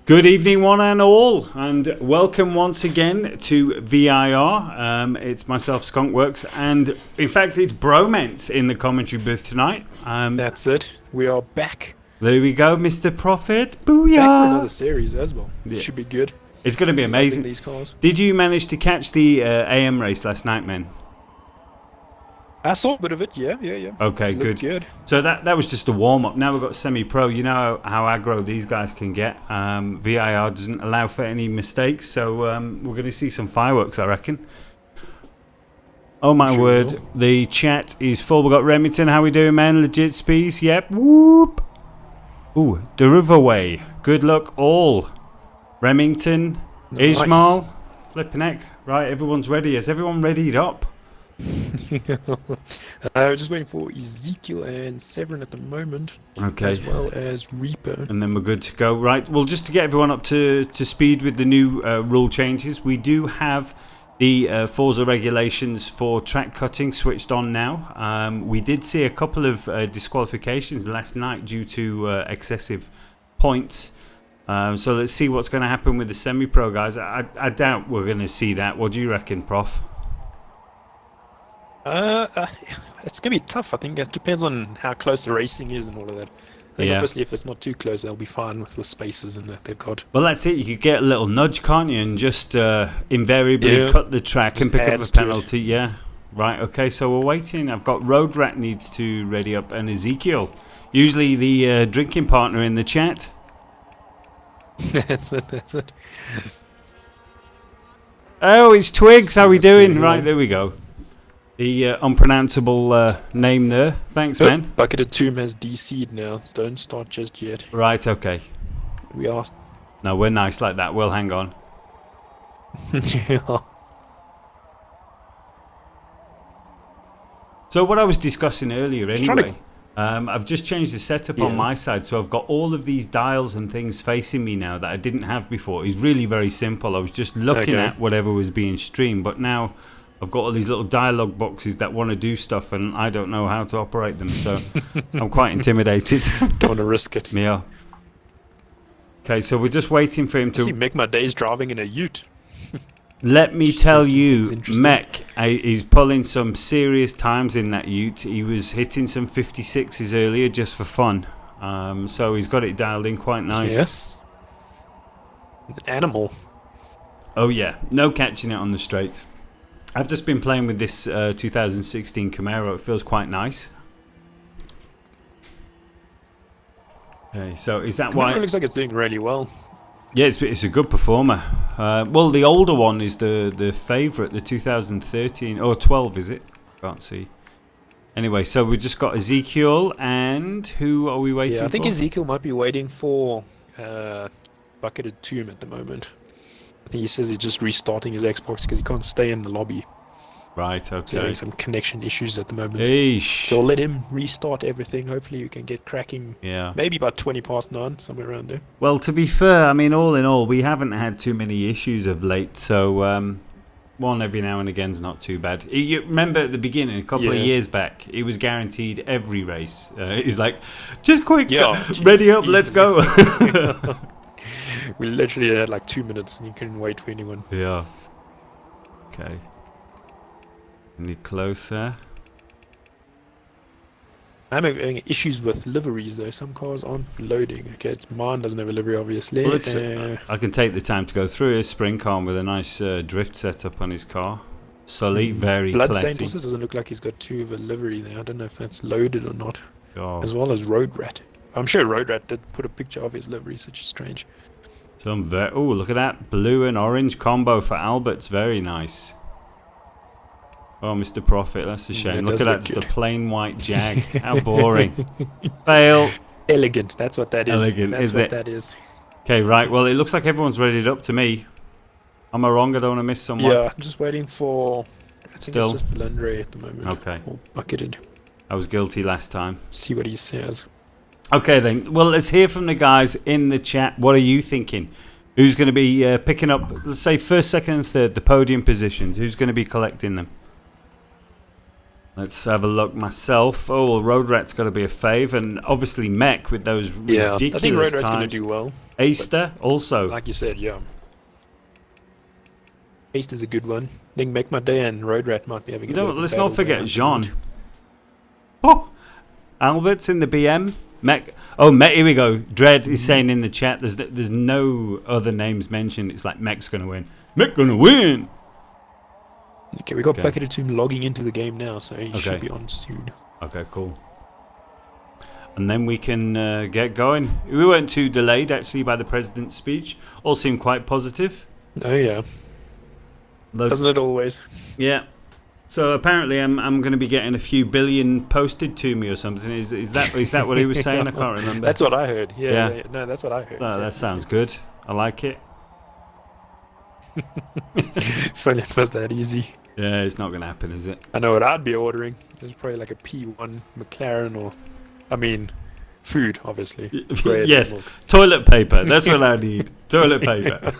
Good evening, one and all, and welcome once again to VIR. It's myself, Skunkworks, and in fact, it's Bromance in the commentary booth tonight. That's it. We are back. There we go, Mr. Prophet. Booyah! Back for another series as well. Yeah. Should be good. It's going to be amazing. These cars. Did you manage to catch the AM race last night, man? I saw a bit of it. Yeah. Okay, good. So that was just a warm up. Now we've got semi-pro. You know how aggro these guys can get. VIR doesn't allow for any mistakes, so we're going to see some fireworks, I reckon. Oh my word, the chat is full. We've got Remington. How we doing, man? Legit speeds. Yep. Whoop. Ooh, Derivaway. Good luck all. Remington, nice. Ismail, flipping heck. Right, everyone's ready. Is everyone readied up? Just waiting for Ezekiel and Severin at the moment. Okay. As well as Reaper. And then we're good to go. Right, well, just to get everyone up to speed with the new rule changes, we do have the Forza regulations for track cutting switched on now. We did see a couple of disqualifications last night due to excessive points. So let's see what's going to happen with the semi-pro guys. I doubt we're going to see that. What do you reckon, Prof? It's going to be tough. I think it depends on how close the racing is and all of that. I think obviously if it's not too close, they'll be fine with the spaces and that they've got. Well, that's it. You could get a little nudge, can't you? And just invariably cut the track just and pick up a penalty. Yeah. Right, okay, so we're waiting. I've got Road Rat needs to ready up and Ezekiel. Usually the drinking partner in the chat. That's it. Oh, it's Twigs. How we doing? Right, there we go. The unpronounceable name there. Thanks, man. Bucketed Tomb has DC'd now. Don't start just yet. Right, okay. We are. No, we're nice like that. We'll hang on. Yeah. So what I was discussing earlier anyway, I've just changed the setup on my side. So I've got all of these dials and things facing me now that I didn't have before. It's really very simple. I was just looking at whatever was being streamed. But now I've got all these little dialogue boxes that want to do stuff, and I don't know how to operate them, so I'm quite intimidated. Don't want to risk it. Yeah. Okay, so we're just waiting for him to... See, make my days driving in a ute. Let me tell you, Mech is pulling some serious times in that ute. He was hitting some 56s earlier just for fun. So he's got it dialed in quite nice. Yes. An animal. Oh, yeah. No catching it on the straights. I've just been playing with this 2016 Camaro. It feels quite nice. Okay, so is that why... It looks like it's doing really well. Yeah, it's a good performer. Well, the older one is the favourite, the 2013 or 12, is it? Can't see. Anyway, so we just got Ezekiel, and who are we waiting for? Yeah, I think Ezekiel might be waiting for Bucketed Tomb at the moment. I think he says he's just restarting his Xbox because he can't stay in the lobby. Right, okay. So having some connection issues at the moment. Eesh. So let him restart everything. Hopefully we can get cracking. Yeah. Maybe about 9, somewhere around there. Well, to be fair, I mean, all in all, we haven't had too many issues of late. So one every now and again's not too bad. You remember at the beginning, a couple of years back, it was guaranteed every race. He's like, just quick, ready up, let's go. We literally had like 2 minutes and you couldn't wait for anyone. Yeah. Okay. Any closer? I'm having issues with liveries though. Some cars aren't loading. Okay, mine doesn't have a livery obviously. Well, I can take the time to go through his spring car with a nice drift setup on his car. Sully, very Blood classy. Saint also doesn't look like he's got 2 of a livery there. I don't know if that's loaded or not. Oh. As well as Road Rat. I'm sure Road Rat did put a picture of his livery, which is strange. Oh, look at that blue and orange combo for Albert's. Very nice. Oh, Mr. Prophet, that's a shame. Look at that, just a plain white Jag. How boring. Fail. Elegant, that's what that is. Elegant, that's is what it? That is. Okay, right. Well, it looks like everyone's readied up to me. Am I wrong? I don't want to miss someone. Yeah, I'm just waiting for... I think it's just Valandre at the moment. Okay. Or Bucketed. I was guilty last time. See what he says. Okay then, well let's hear from the guys in the chat. What are you thinking? Who's going to be picking up, let's say first, second and third, the podium positions? Who's going to be collecting them? Let's have a look myself. Oh, well, Road Rat's got to be a fave, and obviously Mech with those ridiculous I think Road Rat's going to times. do well. Aster also. Like you said, yeah. Aster's a good one. I think Mech my day and Road Rat might be having a bit of a Let's battle not forget there. Jean. Oh, Albert's in the BM. Mech. Oh, Mech. Here we go. Dread is saying in the chat. There's no other names mentioned. It's like Mech's gonna win. Mech gonna win. Okay, we got Bucketed Tomb logging into the game now, so he should Okay. be on soon. Okay, cool. And then we can get going. We weren't too delayed actually by the president's speech. All seemed quite positive. Oh yeah, doesn't it always? Yeah. So apparently I'm going to be getting a few billion posted to me or something. Is that what he was saying? I can't remember. That's what I heard. Yeah. No, that's what I heard. Oh, that sounds good. I like it. Funny it was that easy. Yeah, it's not going to happen, is it? I know what I'd be ordering. There's probably like a P1 McLaren or, I mean, food, obviously. Bread, yes, milk. toilet paper. That's what I need. Toilet paper.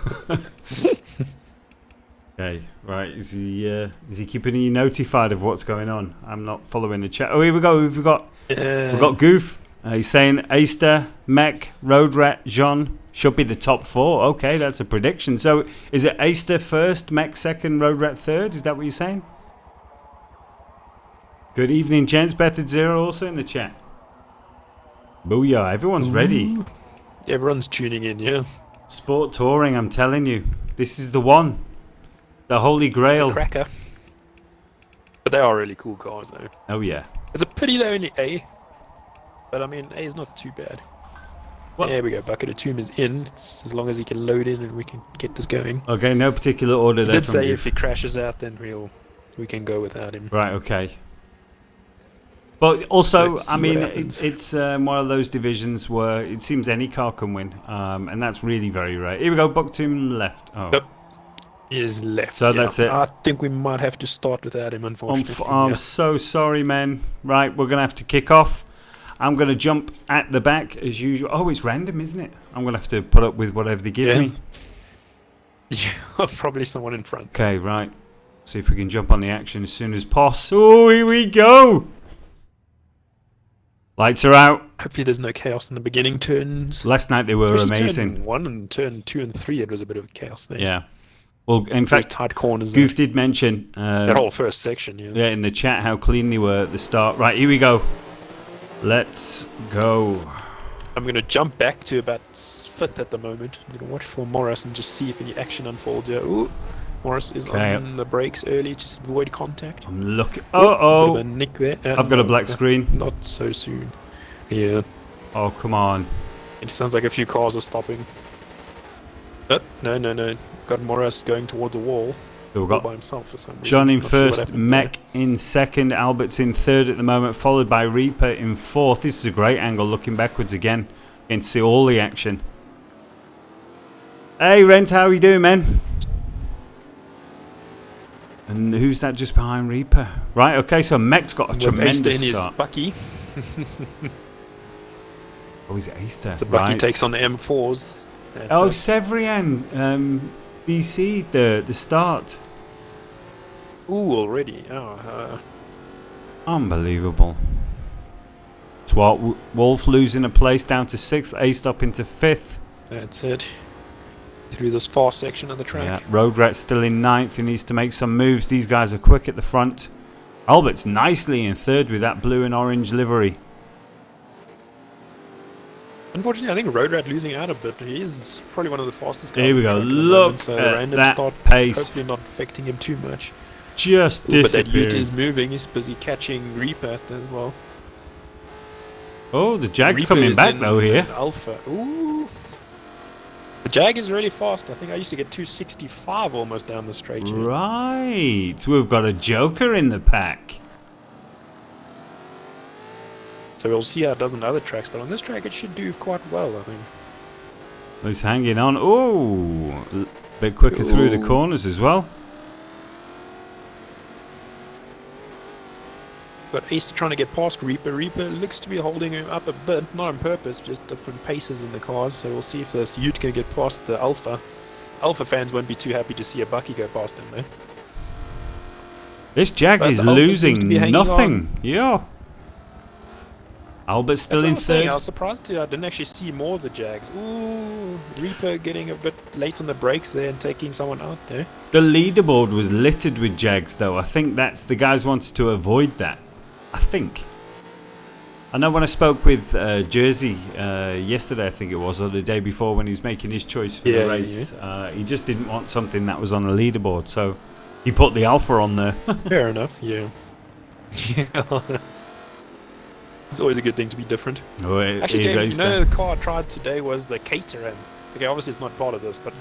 Okay, right. Is he keeping you notified of what's going on? I'm not following the chat. Oh, here we go. We've got Goof. He's saying Aster, Mech, Road Rat, Jean should be the top 4. Okay, that's a prediction. So is it Aster first, Mech second, Road Rat third? Is that what you're saying? Good evening, gents. Betted Zero also in the chat. Booyah! Everyone's ready. Everyone's tuning in, yeah. Sport touring. I'm telling you, this is the one. The Holy Grail. It's a cracker. But they are really cool cars, though. Oh yeah. It's a pity they're only A. But I mean, A is not too bad. What? There we go. Bucket of Tomb is in. It's as long as he can load in and we can get this going. Okay, no particular order He there did from say you. if he crashes out, then we can go without him. Right. Okay. But also, let's I see mean, what happens. it's one of those divisions where it seems any car can win, and that's really very rare. Here we go. Bucktomb left. Oh. Yep. He is left. So that's it. I think we might have to start without him, unfortunately. I'm so sorry, man. Right, we're gonna have to kick off. I'm gonna jump at the back as usual. Oh, it's random, isn't it? I'm gonna have to put up with whatever they give me. Yeah, probably someone in front. Okay, right. See if we can jump on the action as soon as possible. Oh, here we go. Lights are out. Hopefully there's no chaos in the beginning turns. Last night they were Especially amazing. Turn 1 and turn 2 and 3, it was a bit of chaos there. Yeah. Well, in Very fact, tight corners. Goof did mention That whole first section, yeah. in the chat how clean they were at the start. Right, here we go. Let's go. I'm going to jump back to about 5th at the moment. I'm going to watch for Morris and just see if any action unfolds here. Ooh, Morris is on the brakes early, just avoid contact. I'm looking. Bit of Oh, a nick there. I've got a black screen. Not so soon. Yeah. Oh, come on. It sounds like a few cars are stopping. No. Got Morris going towards the wall. So we've All got by himself for some reason. John in Not sure what first, happened Mech in second, Albert's in third at the moment, followed by Reaper in fourth. This is a great angle looking backwards again. You can see all the action. Hey, Rent, how are you doing, man? And who's that just behind Reaper? Right, okay, so Mech's got a there. tremendous With Aster in start. his Bucky. Oh, is it Aster? The Bucky Right. takes on the M4s. That's Oh, it. Severian, DC, the start. Ooh, already. Oh, Unbelievable. Swart Wolf losing a place down to 6th, Ace up into 5th. that's it. Through this far section of the track. Yeah, Road Rat still in 9th. He needs to make some moves. These guys are quick at the front. Albert's nicely in 3rd with that blue and orange livery. Unfortunately, I think Road Rat losing out a bit. He is probably one of the fastest guys. Here we on go. the track at the Look moment, so at random that start pace. hopefully not affecting him too much. Just Ooh, but that Ute disappearing. is moving. He's busy catching Reaper as well. Oh, the Jag's Reaper coming is back in though here. Alpha. Ooh. The Jag is really fast. I think I used to get 265 almost down the straight. here. Right. We've got a Joker in the pack. So we'll see how it does on other tracks, but on this track it should do quite well, I think. He's hanging on. Oh, a bit quicker through the Ooh. corners as well. But Easter trying to get past Reaper. Reaper looks to be holding him up a bit, not on purpose, just different paces in the cars. So we'll see if this Ute can get past the Alpha. Alpha fans won't be too happy to see a Bucky go past him, though. This Jag But is the Alpha seems losing to be hanging nothing. on. Yeah. Albert's still in That's what I was saying. third. I was surprised too. I didn't actually see more of the Jags. Ooh, Reaper getting a bit late on the brakes there and taking someone out there. The leaderboard was littered with Jags, though. I think that's the guys wanted to avoid that. I think. I know when I spoke with Jersey yesterday, I think it was, or the day before, when he was making his choice for the race, he just didn't want something that was on the leaderboard, so he put the Alpha on there. Fair enough. Yeah. It's always a good thing to be different. Oh, it Actually, is Dave, the car I tried today was the Caterham. Okay, obviously it's not part of this, but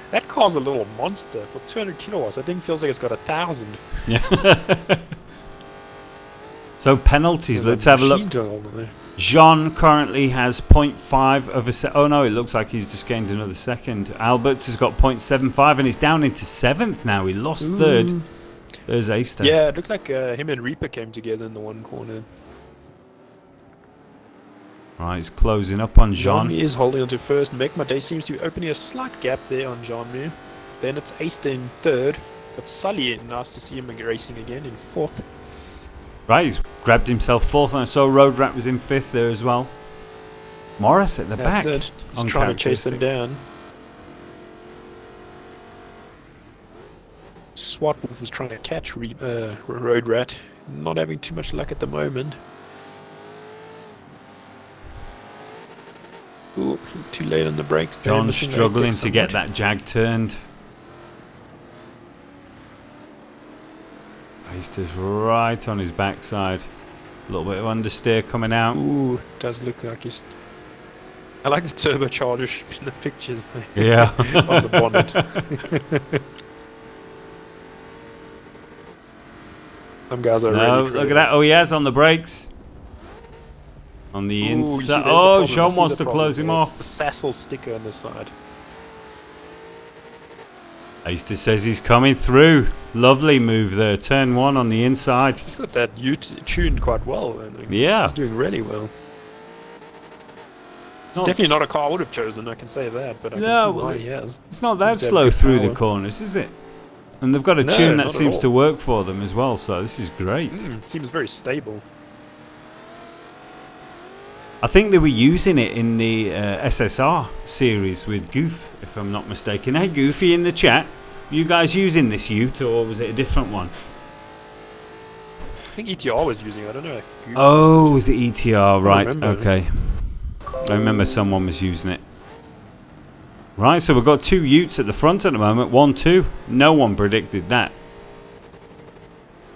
that car's a little monster for 200 kilowatts. I think it feels like it's got 1,000. Yeah. So penalties. There's Let's have a look. there. Jean currently has 0.5 of a second. Oh no, it looks like he's just gained another second. Alberts has got 0.75 and he's down into 7th now. He lost third. There's Aster. Yeah, it looked like him and Reaper came together in the one corner. Right, he's closing up on Jean. Jean is holding on to first. Make My Day seems to be opening a slight gap there on Jean. Then it's Aster in third. Got Sully in. Nice to see him racing again in fourth. Right, he's grabbed himself fourth, and so Road Rat was in fifth there as well. Morris at the back. That's it. He's trying to chase them down. SWAT Wolf was trying to catch Road Rat. Not having too much luck at the moment. Ooh, too late on the brakes. John struggling to get that Jag turned. Aster's right on his backside. A little bit of understeer coming out. Ooh, does look like he's... I like the turbocharger in the pictures there. Yeah. On the bonnet. Some guys are really look at that. Oh, he has on the brakes. On the inside. Oh, Sean wants to close him off. The Sassel sticker on the side. Aster says he's coming through. Lovely move there. Turn 1 on the inside. He's got that tuned quite well. Yeah. He's doing really well. It's definitely not a car I would have chosen, I can say that, but I can see why he has. It's not that slow through the corners, is it? And they've got a tune that seems to work for them as well, so this is great. It seems very stable. I think they were using it in the SSR series with Goof, if I'm not mistaken. Hey Goofy in the chat, you guys using this ute or was it a different one? I think ETR was using it, I don't know. Oh, was it ETR? Right, okay. I remember someone was using it. Right, so we've got 2 utes at the front at the moment. 1, 2. No one predicted that.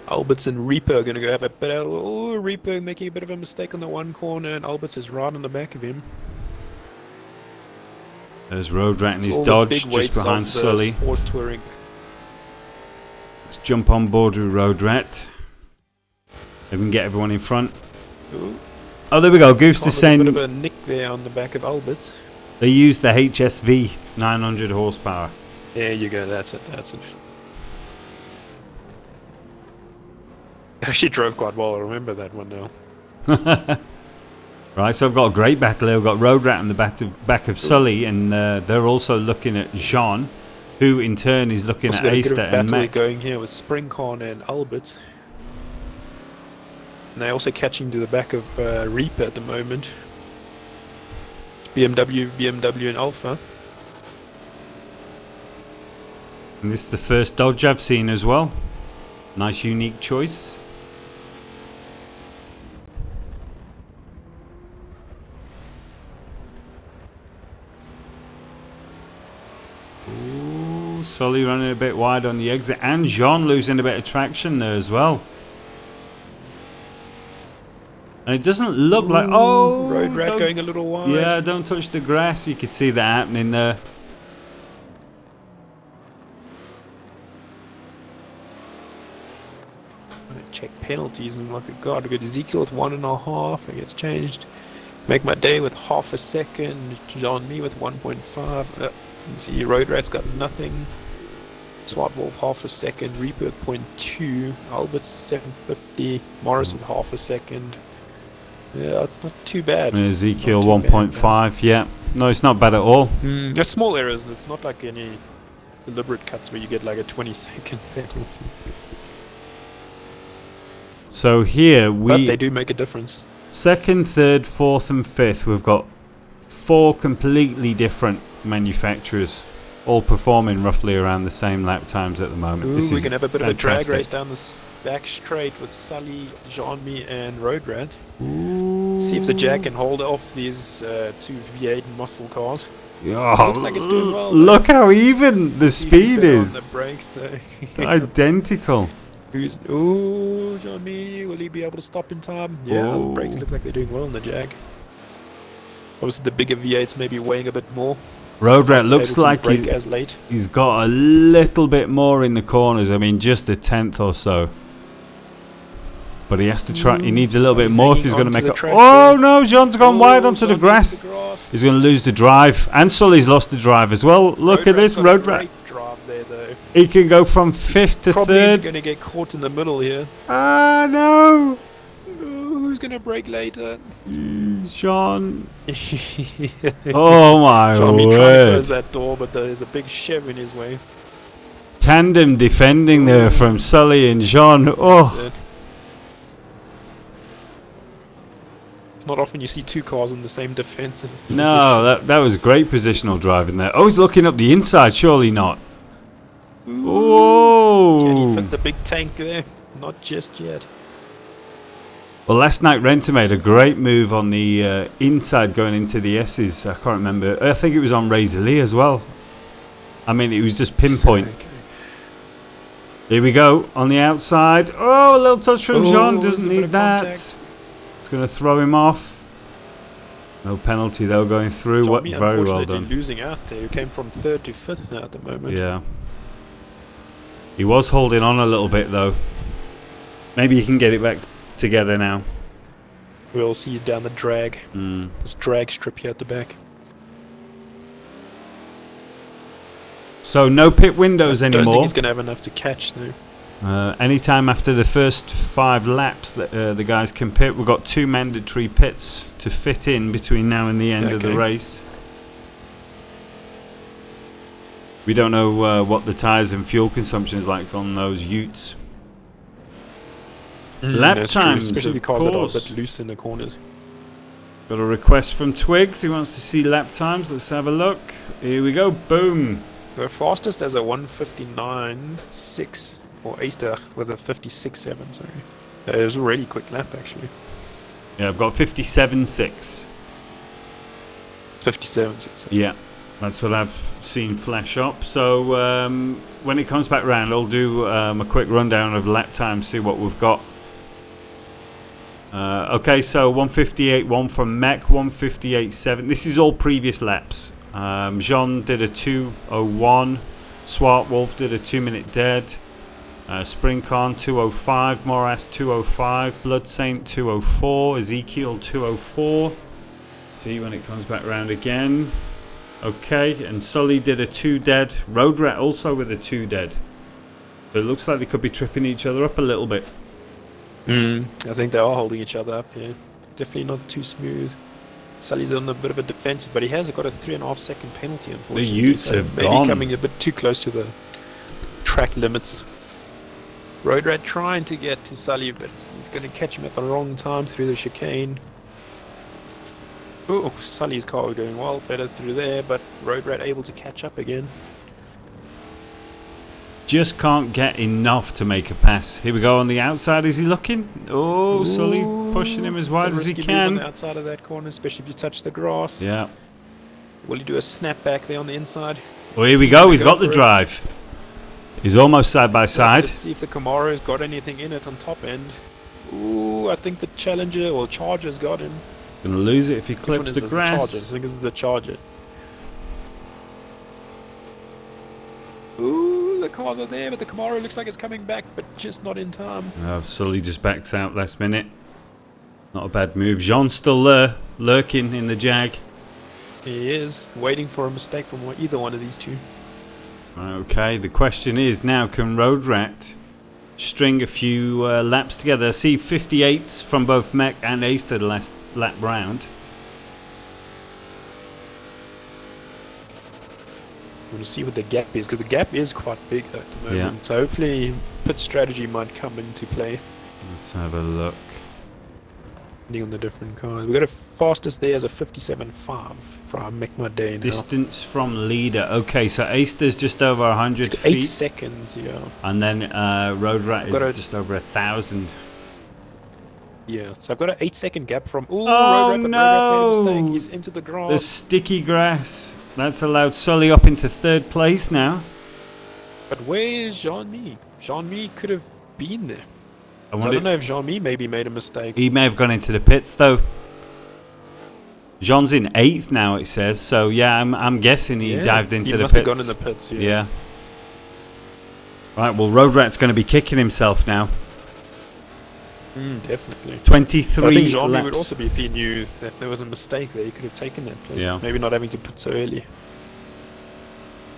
Alberts and Reaper are going to go have a bit of... Oh, Reaper making a bit of a mistake on the one corner, and Alberts is right on the back of him. There's Road Rat and his Dodge just behind Sully. Sport touring. Let's jump on board with Road Rat. They can get everyone in front. Ooh. Oh, there we go. Goose to send. A bit of a nick there on the back of Alberts. They used the HSV 900 horsepower. There you go. That's it. That's it. Actually drove quite well. I remember that one now. Right, so I've got a great battle here. We've got Road Rat on the back of Sully, and they're also looking at Jean, who in turn is looking at Aster and Mac. Going here with Springhorn and Albert. And they're also catching to the back of Reaper at the moment. BMW and Alpha. And this is the first Dodge I've seen as well. Nice unique choice. Ooh, Sully running a bit wide on the exit, and Jean losing a bit of traction there as well. And it doesn't look like... Oh! Road Rat going a little wide. Yeah, don't touch the grass. You could see that happening there. Check penalties and what we've got. We've got Ezekiel with 1.5. It gets changed. Make My Day with half a second. John Me with 1.5. See, Road Rat's got nothing. Swat Wolf half a second. Reaper with 0.2. Albert's 750. Morris with half a second. Yeah, it's not too bad. Ezekiel 1.5. Yeah. No, it's not bad at all. There's small errors. It's not like any deliberate cuts where you get like a 20-second penalty. So here But they do make a difference. second, third, fourth, and fifth. We've got 4 completely different manufacturers, all performing roughly around the same lap times at the moment. Ooh, we can have a bit of a drag fantastic. race down this back straight with Sully, Jean-Mi, and Road Rat. Ooh. See if the Jag can hold off these 2 V8 muscle cars. Oh, Looks like it's doing well. look how even the speed is. On the brakes there. It's identical. Ooh, Jean-Mi, will he be able to stop in time? Yeah, Ooh. the brakes look like they're doing well in the Jag. Obviously, the bigger V8s maybe weighing a bit more. Road Rat looks Able to like brake as late. he's got a little bit more in the corners. I mean, just a tenth or so. But he has to try. He needs a little bit Sully's more if hanging he's going to onto make the it. track Oh there. no, Jean's gone wide onto the Jean grass. He's going to lose the drive. And Sully's lost the drive as well. Look at this, Road Rat. Great drive there, though. He can go from 5th to Probably 3rd. going to get caught in the middle here. Ah, no. Ooh, who's going to brake later? Jean. Oh, my Jean-Mi trying to word. close that door, but there's a big Chev in his way. Tandem defending there from Sully and Jean. Oh. That's it. It's not often you see 2 cars in the same defensive position. No, that was great positional driving there. Oh, he's looking up the inside. Surely not. Ooh. Can he Oh. fit the big tank there? Not just yet. Well, last night Renter made a great move on the inside going into the S's. I can't remember. I think it was on Razor Lee as well. I mean, it was just pinpoint. Okay. Here we go on the outside. Oh, a little touch from Jean. Oh, Doesn't there's a bit need of that. contact. It's going to throw him off. No penalty though going through. What Jean-Mi, very well unfortunately done. losing out there. He came from 3rd to 5th now at the moment. Yeah. He was holding on a little bit though. Maybe he can get it back together now. We'll see you down the drag. This drag strip here at the back. So no pit windows I don't think anymore. he's going to have enough to catch though. Anytime after the first 5 laps that the guys can pit, we've got 2 mandatory pits to fit in between now and the end of the Okay. race. We don't know what the tyres and fuel consumption is like on those utes. Lap That's true, times, especially the of cars that are a course. bit loose in the corners. Got a request from Twigs. He wants to see lap times. Let's have a look. Here we go. Boom. The fastest as a 1:59.6 or Easter with a 56.7. Sorry, it was a really quick lap actually. Yeah, I've got 57.6. 57.6. Yeah, that's what I've seen flash up. So when it comes back round, I'll do a quick rundown of lap time, see what we've got. Okay, so 158.1 from Mech, 158.7. This is all previous laps. Jean did a 2:01. Swart Wolf did a 2-minute dead. Springcon 2:05. Morass 2:05. Blood Saint 2:04. Ezekiel 2:04. See when it comes back round again. Okay, and Sully did a 2 dead. Road Rat also with a 2 dead. But it looks like they could be tripping each other up a little bit. I think they are holding each other up here. Definitely not too smooth. Sully's on a bit of a defensive, but he has got a 3.5 second penalty, unfortunately. Utes so have maybe gone. coming a bit too close to the track limits. Road Rat trying to get to Sully, but he's going to catch him at the wrong time through the chicane. Oh, Sully's car was going well, better through there, but Road Rat able to catch up again. Just can't get enough to make a pass. Here we go on the outside. Is he looking? Oh, Sully pushing him as It's wide a as he risky move on can. the outside of that corner, especially if you touch the grass. Yeah. Will he do a snap back there on the inside? Well, here we go. He's got the drive. He's almost side by side. Let's see if the Camaro's got anything in it on top end. Ooh, I think the Challenger or Charger's got him. Gonna lose it if he Which one clips is the this? Charger. I grass. think this is the Charger. Ooh, the cars are there, but the Camaro looks like it's coming back, but just not in time. Oh, Sully just backs out last minute. Not a bad move. Jean's still there, lurking in the Jag. He is waiting for a mistake from either one of these two. Okay, the question is now, can Road Rat string a few laps together? I see 58s from both Mech and Aster the last lap round. I'm going to see what the gap is, because the gap is quite big at the moment. Yeah. So hopefully pit strategy might come into play. Let's have a look. On the different cars. We got a fastest there as a 57.5 for Make My Day now. Distance from leader. Okay, so Aister's just over 100 Just feet. 8 seconds, yeah. And then Road Rat is just over 1,000. Yeah, so I've got an 8-second gap from... Ooh, Oh, Road Rat, but no! Road Rat's made a mistake. He's into the grass. The sticky grass. That's allowed Sully up into 3rd place now. But where is Jean-Mi? Jean-Mi could have been there. I don't know if Jean-Mi maybe made a mistake. He may have gone into the pits though. Jean's in 8th now, it says. So yeah, I'm guessing he dived into the pits. He must have gone in the pits. Yeah. Right. Well, Road Rat's going to be kicking himself now. Definitely. 23 I think Jean-Mi laps. would also be if he knew that there was a mistake there. He could have taken that place. Yeah. Maybe not having to pit so early.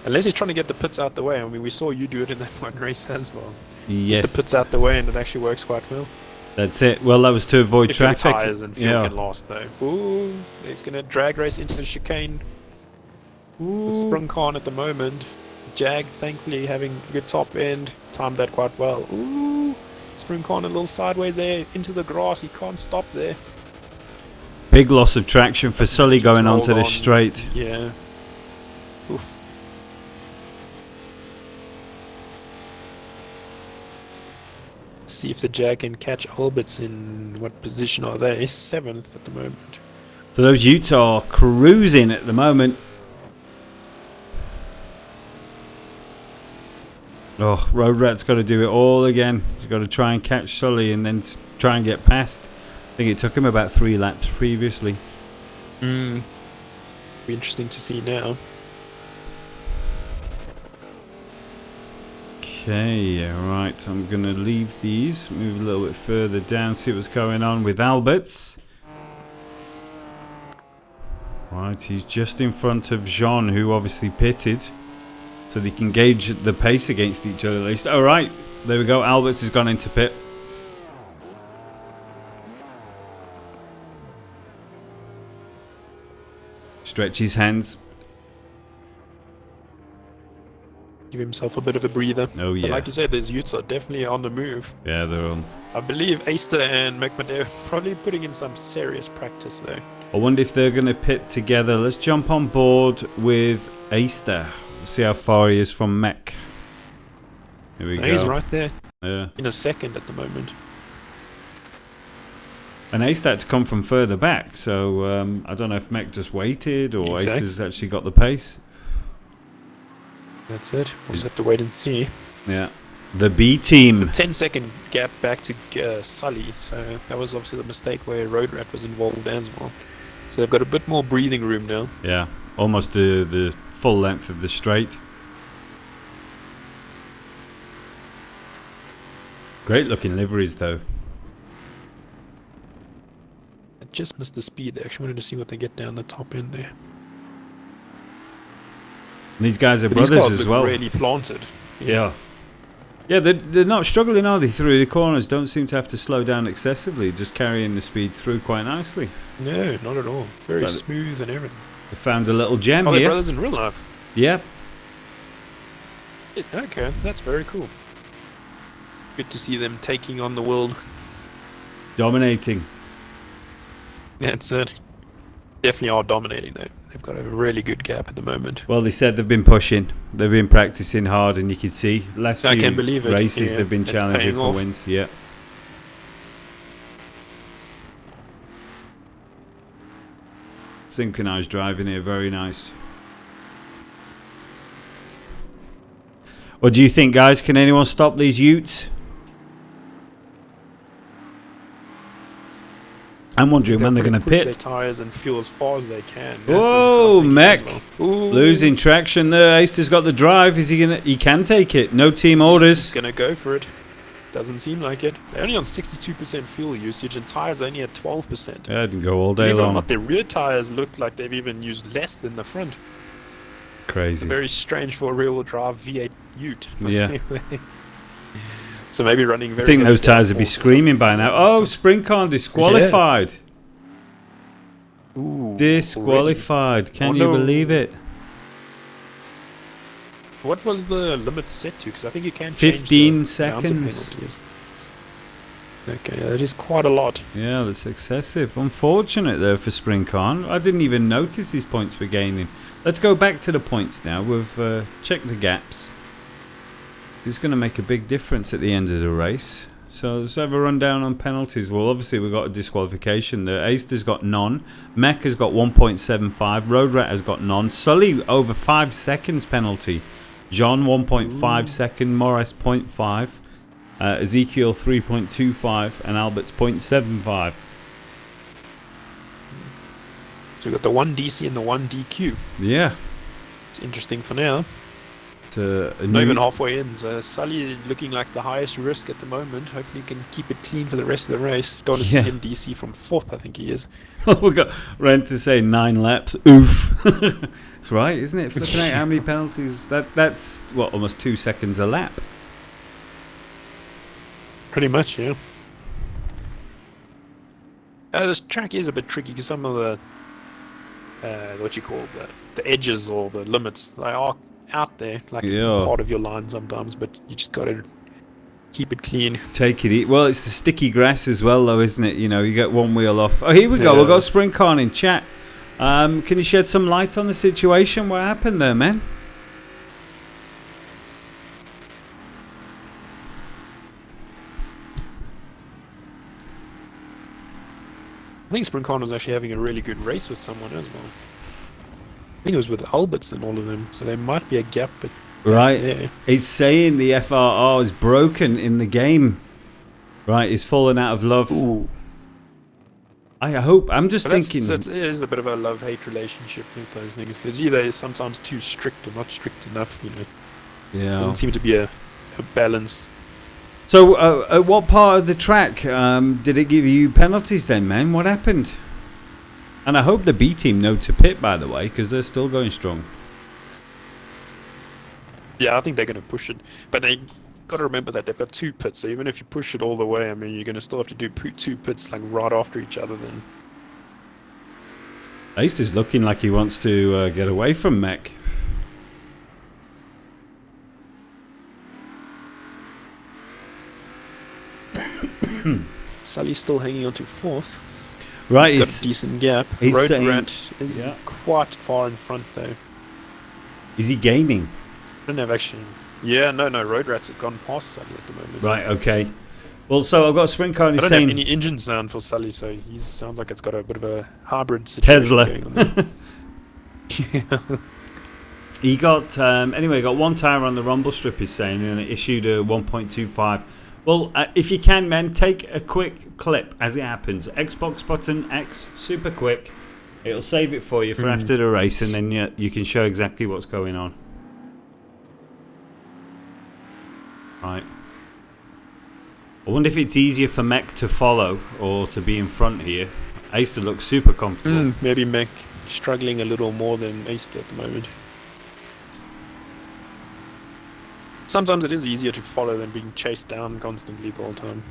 Unless he's trying to get the pits out the way. I mean, we saw you do it in that one race as well. Yes. Get the pits out the way, and it actually works quite well. That's it. Well, that was to avoid if traffic. If tires and fuel can last, though. Ooh, he's going to drag race into the chicane. Ooh. The sprung car at the moment. Jag, thankfully, having a good top end. Timed that quite well. Ooh, sprung car a little sideways there into the grass. He can't stop there. Big loss of traction for Sully going onto this straight. Yeah. Oof. See if the Jag can catch Alberts. In what position are they? 7th at the moment. So those Utes are cruising at the moment. Oh, Road Rat's got to do it all again. He's got to try and catch Sully and then try and get past. I think it took him about 3 laps previously. Be interesting to see now. Okay, right. I'm going to leave these, move a little bit further down, see what's going on with Alberts. Right, he's just in front of Jean, who obviously pitted. So they can gauge the pace against each other at least. All right, there we go. Alberts has gone into pit. Stretch his hands. Give himself a bit of a breather. Oh, yeah. But like you said, these Utes are definitely on the move. Yeah, they're on. I believe Aister and McMadeo are probably putting in some serious practice though. I wonder if they're going to pit together. Let's jump on board with Aister. See how far he is from Mech. Here we go. He's right there. Yeah. In a second at the moment. And Aister had to come from further back, so I don't know if Mech just waited or Aister's actually got the pace. That's it. We'll just have to wait and see. Yeah. The B team. The 10-second gap back to Sully, so that was obviously the mistake where Road Rat was involved as well. So they've got a bit more breathing room now. Yeah, almost the full length of the straight. Great looking liveries though. I just missed the speed there. I actually wanted to see what they get down the top end there. And these guys are But brothers these cars as look well. really planted. Yeah. Yeah, they're not struggling, are they, through the corners? Don't seem to have to slow down excessively, just carrying the speed through quite nicely. No, not at all. Very smooth and everything. They found a little gem Oh, here. they're brothers in real life? Yep. Okay, that's very cool. Good to see them taking on the world. Dominating. That's it. Definitely are dominating though. They've got a really good gap at the moment. Well, they said they've been pushing. They've been practicing hard, and you can see last I few can believe it. races Yeah, they've been it's challenging paying for off. wins. Yeah. Synchronized driving here, very nice. What do you think, guys? Can anyone stop these Utes? I'm wondering when they're going to push their pit. tires and fuel as far as they can. Whoa, Mech! Ooh. Losing traction there. Aister's got the drive. Is he gonna? He can take it. No team orders. He's gonna go for it. Doesn't seem like it. They're only on 62% fuel usage and tires are only at 12%. Yeah, I didn't go all day Believe it or long. not, their rear tires look like they've even used less than the front. Crazy. Very strange for a rear-wheel drive V8 Ute. But Yeah. anyway. So maybe running very I think heavy those tires would be downforce or screaming by now. Oh, sprint car disqualified. something. Ooh, Disqualified. Can you no. believe it? What was the limit set to? Because I think you can change 15 the amount of seconds. penalties. Okay, that is quite a lot. Yeah, that's excessive. Unfortunate though for Spring Khan. I didn't even notice these points we're gaining. Let's go back to the points now. We've checked the gaps. It's going to make a big difference at the end of the race. So let's have a rundown on penalties. Well, obviously we've got a disqualification. The Aster's got none. Mech has got 1.75. Road Rat has got none. Sully over 5 seconds penalty. John 1.5 second. Morris 0.5. Ezekiel 3.25 and Albert's 0.75. So we've got the 1 DC and the 1 DQ. Yeah. It's interesting for now. Not even halfway in. So Sully looking like the highest risk at the moment. Hopefully he can keep it clean for the rest of the race. Don't want to see him DC from 4th, I think he is. We've got Ren to say 9 laps. Oof. That's right, isn't it? Flipping out how many penalties? That's what, almost 2 seconds a lap. Pretty much, yeah. This track is a bit tricky because some of the what you call the edges or the limits, they are out there, like part of your line sometimes, but you just got to keep it clean. Take it easy. Well, it's the sticky grass as well, though, isn't it? You know, you get one wheel off. Oh, here we go. We've got Spring Khan in chat. Can you shed some light on the situation? What happened there, man? I think Spring Khan was actually having a really good race with someone as well. I think it was with Alberts and all of them, so there might be a gap. But right, there. It's saying the FRR is broken in the game. Right, he's fallen out of love. Ooh. I hope. I'm just thinking. It is a bit of a love-hate relationship with those things. It's either sometimes too strict or not strict enough. You know. Yeah. Doesn't seem to be a balance. So, at what part of the track did it give you penalties then, man? What happened? And I hope the B team know to pit, by the way, because they're still going strong. Yeah, I think they're going to push it. But they got to remember that they've got 2 pits. So even if you push it all the way, I mean, you're going to still have to do 2 pits like right after each other then. Ace is looking like he wants to get away from Mech. Sully's still hanging on to 4th. Right, he's got a decent gap. Road Rat is quite far in front though. Is he gaining? I don't have actually. Yeah, no, Road Rats have gone past Sully at the moment. Right, okay. Well, so I've got a Spring Khan. I don't have any engine sound for Sully, so he sounds like it's got a bit of a hybrid situation Tesla. going on there. Yeah. He got anyway. Got 1 tire on the rumble strip. He's saying, and it issued a 1.25. Well, if you can, man, take a quick clip as it happens. Xbox button X, super quick. It'll save it for you for after the race, and then you can show exactly what's going on. Right. I wonder if it's easier for Mech to follow or to be in front here. Aster looks super comfortable. Maybe Mech struggling a little more than Aster at the moment. Sometimes it is easier to follow than being chased down constantly the whole time.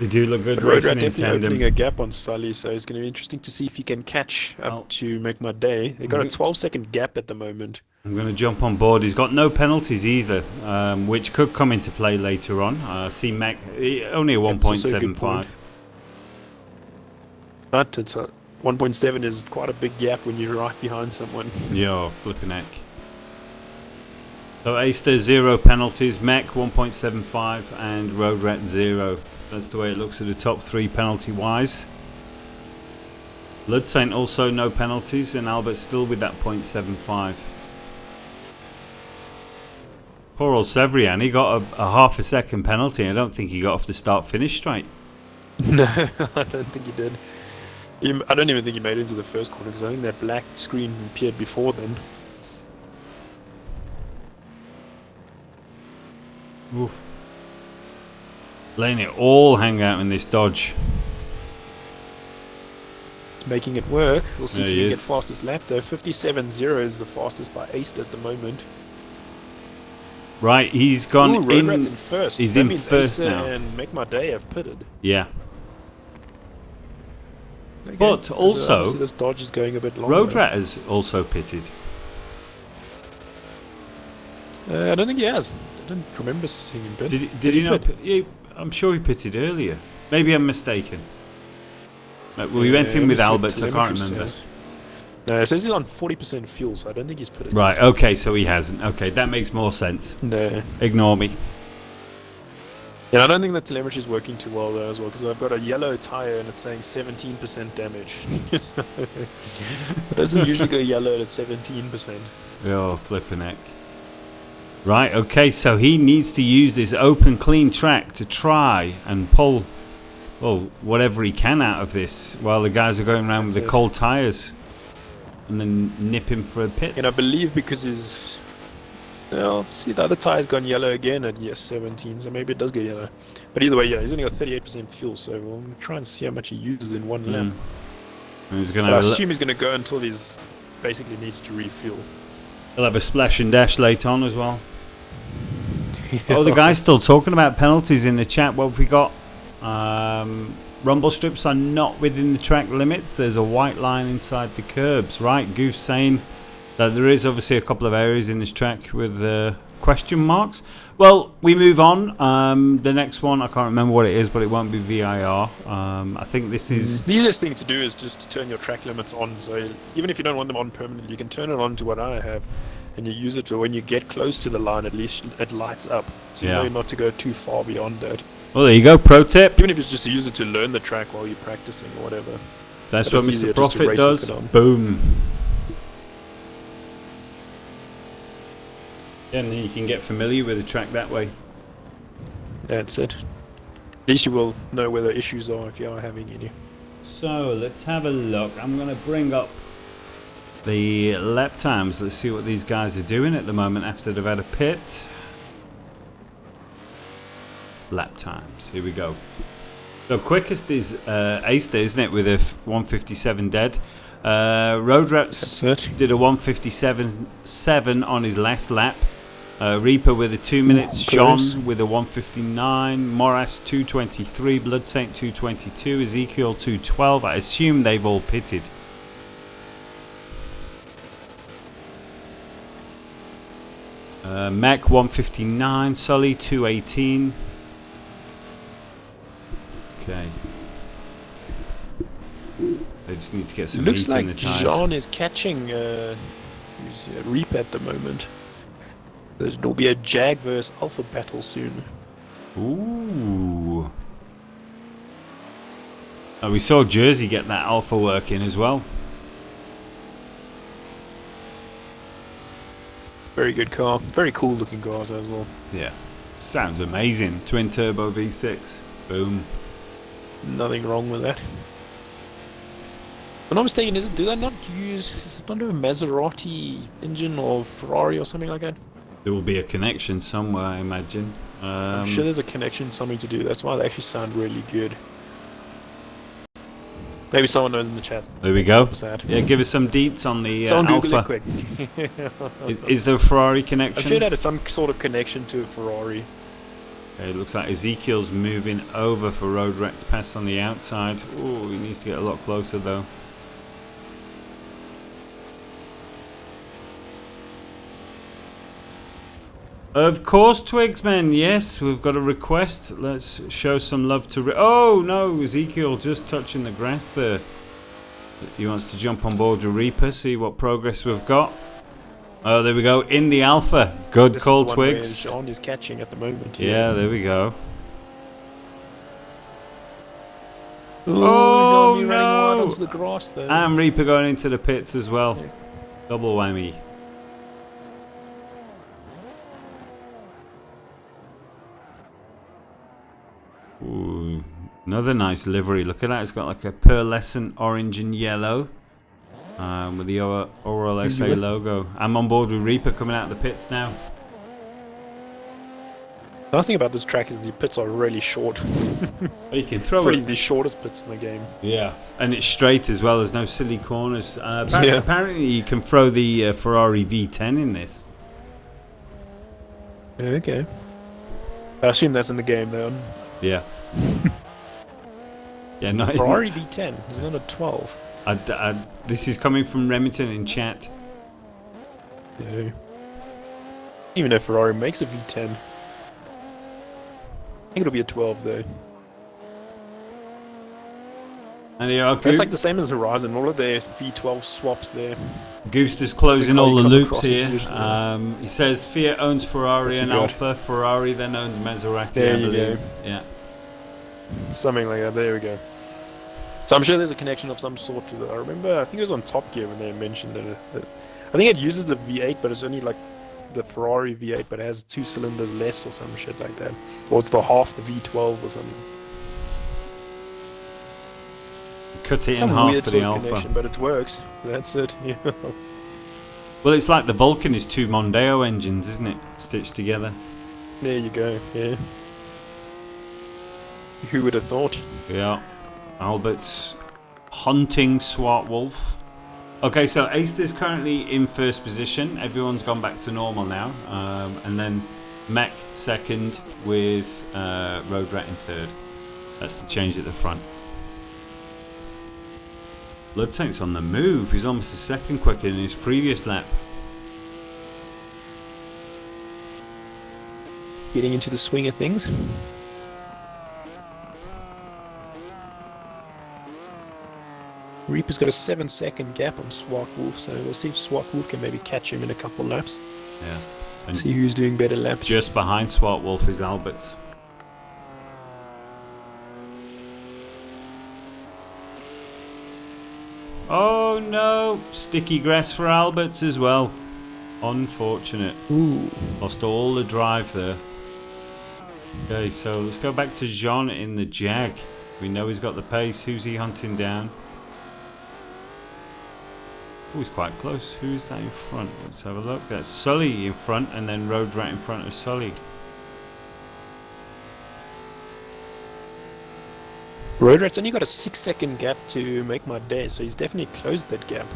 They do look good. But Road Rat definitely opening a gap on Sully, so it's going to be interesting to see if he can catch up to make my day. They've got a 12-second gap at the moment. I'm going to jump on board. He's got no penalties either, which could come into play later on. See Mech, only a 1.75. But it's a 1.7 is quite a big gap when you're right behind someone. Yo, flipping heck. So Aster 0 penalties, Mech 1.75 and Road Rat 0. That's the way it looks at the top 3 penalty wise. Blood Saint also no penalties, and Albert still with that 0.75. Poor old Severian, he got a half a second penalty. I don't think he got off the start finish straight. No, I don't think he did. I don't even think he made it into the first corner because I think that black screen appeared before then. Oof. Letting it all hang out in this Dodge. Making it work. We'll see if he can get fastest lap though. 57.0 is the fastest by Aster at the moment. Right, he's gone in. Road Rat's in first. He's that in means first Aster now. And Make My Day have pitted. Yeah. They're But also, obviously this dodge is going a bit longer. Road Rat has also pitted. I don't think he has. I don't remember seeing him pit. Did he not? I'm sure he pitted earlier. Maybe I'm mistaken. We went in with Albert, so I can't remember. No, it says he's on 40% fuel, so I don't think he's pitted. Right, okay, so he hasn't. Okay, that makes more sense. No. Ignore me. Yeah, I don't think the telemetry is working too well there as well, because I've got a yellow tyre and it's saying 17% damage. It doesn't usually go yellow at 17%. Oh, flippin' heck. Right, okay, so he needs to use this open, clean track to try and pull, well, whatever he can out of this while the guys are going around with the cold tyres and then nip him for a pit. And I believe because his... Well, see, the other tyre's gone yellow again at 17, so maybe it does go yellow. But either way, yeah, he's only got 38% fuel, so we'll try and see how much he uses in one lap. And he's gonna I assume he's going to go until he's basically needs to refuel. He'll have a splash and dash later on as well. Oh, the guy's still talking about penalties in the chat. What have we got? Rumble strips are not within the track limits. There's a white line inside the curbs. Right, Goof's saying that there is obviously a couple of areas in this track with question marks. Well, we move on. The next one, I can't remember what it is, but it won't be VIR. I think this is... The easiest thing to do is just to turn your track limits on. So even if you don't want them on permanently, you can turn it on to what I have. And you use it to when you get close to the line, at least it lights up. So you know not to go too far beyond that. Well, there you go, pro tip. Even if it's just to use it to learn the track while you're practicing or whatever. That's what Mr. Profit does. Boom. Yeah, and then you can get familiar with the track that way. That's it. At least you will know where the issues are if you are having any. So, let's have a look. I'm going to bring up the lap times. Let's see what these guys are doing at the moment after they've had a pit. Lap times. Here we go. So quickest is Aster, isn't it, with a 157 dead. Road Rats did a 157.7 on his last lap. Reaper with a 2 minutes. Sean with a 159. Moras 223. Blood Saint 222. Ezekiel 212. I assume they've all pitted. Mac 159, Sully 218. Okay. They just need to get some heat in the tyres. Looks like Jean is catching Reap at the moment. There'll be a Jag versus Alpha battle soon. Ooh. Oh, we saw Jersey get that Alpha work in as well. Very good car. Very cool looking cars as well. Yeah. Sounds amazing. Twin turbo V6. Boom. Nothing wrong with that. If I'm not mistaken, is it a Maserati engine or Ferrari or something like that? There will be a connection somewhere, I imagine. I'm sure there's a connection, something to do. That's why they actually sound really good. Maybe someone knows in the chat. There we go. Yeah, give us some deets on the Alpha. Quick. Is there a Ferrari connection? I'm sure that is some sort of connection to a Ferrari. Okay, it looks like Ezekiel's moving over for Road Rat to pass on the outside. Oh, he needs to get a lot closer though. Of course, Twigsman. Yes, we've got a request. Let's show some love to... Oh, no, Ezekiel just touching the grass there. He wants to jump on board the Reaper, see what progress we've got. Oh, there we go. In the Alpha. Good call, Twigs. Sean is catching at the moment. Yeah, there we go. Oh, Jean, no! Running wide onto the grass there. And Reaper going into the pits as well. Yeah. Double whammy. Ooh, another nice livery. Look at that. It's got like a pearlescent orange and yellow with the ORLSA logo. I'm on board with Reaper coming out of the pits now. The nice thing about this track is the pits are really short. You can throw probably the shortest pits in the game. Yeah, and it's straight as well. There's no silly corners. Apparently you can throw the Ferrari V10 in this. Okay. I assume that's in the game though. Yeah. Yeah, no. Ferrari V10, is it not a 12? This is coming from Remington in chat. Yeah. Even though Ferrari makes a V10. I think it'll be a 12 though. And yeah, It's like the same as Horizon, all of their V12 swaps there. Goose is closing all the loops here. Usually. He says Fiat owns Ferrari That's and Alfa. Ferrari then owns Maserati, There I you believe. go. Yeah. Something like that, there we go. So I'm sure there's a connection of some sort to that. I remember, I think it was on Top Gear when they mentioned it. I think it uses a V8, but it's only like the Ferrari V8, but it has 2 cylinders less or some shit like that. Or it's the half the V12 or something. Cut it Some in half weird for sort the of Alfa. connection, but it works. That's it. Yeah. Well, it's like the Vulcan is 2 Mondeo engines, isn't it? Stitched together. There you go. Yeah. Who would have thought? Yeah. Albert's hunting Swart Wolf. Okay, so Ace is currently in first position. Everyone's gone back to normal now. And then Mech second with Road Rat in third. That's the change at the front. Blood Tank's on the move. He's almost a second quicker than his previous lap. Getting into the swing of things. Reaper's got a 7-second gap on Swart Wolf, so we'll see if Swart Wolf can maybe catch him in a couple laps. Yeah. And see who's doing better laps. just behind Swart Wolf is Albert's. Oh no! Sticky grass for Albert's as well. Unfortunate. Ooh. Lost all the drive there. Okay, so let's go back to Jean in the Jag. We know he's got the pace. Who's he hunting down? Oh, he's quite close. Who's that in front? Let's have a look. That's Sully in front, and then Road Rat in front of Sully. Road Rat's only got a 6-second gap to make my day, so he's definitely closed that gap.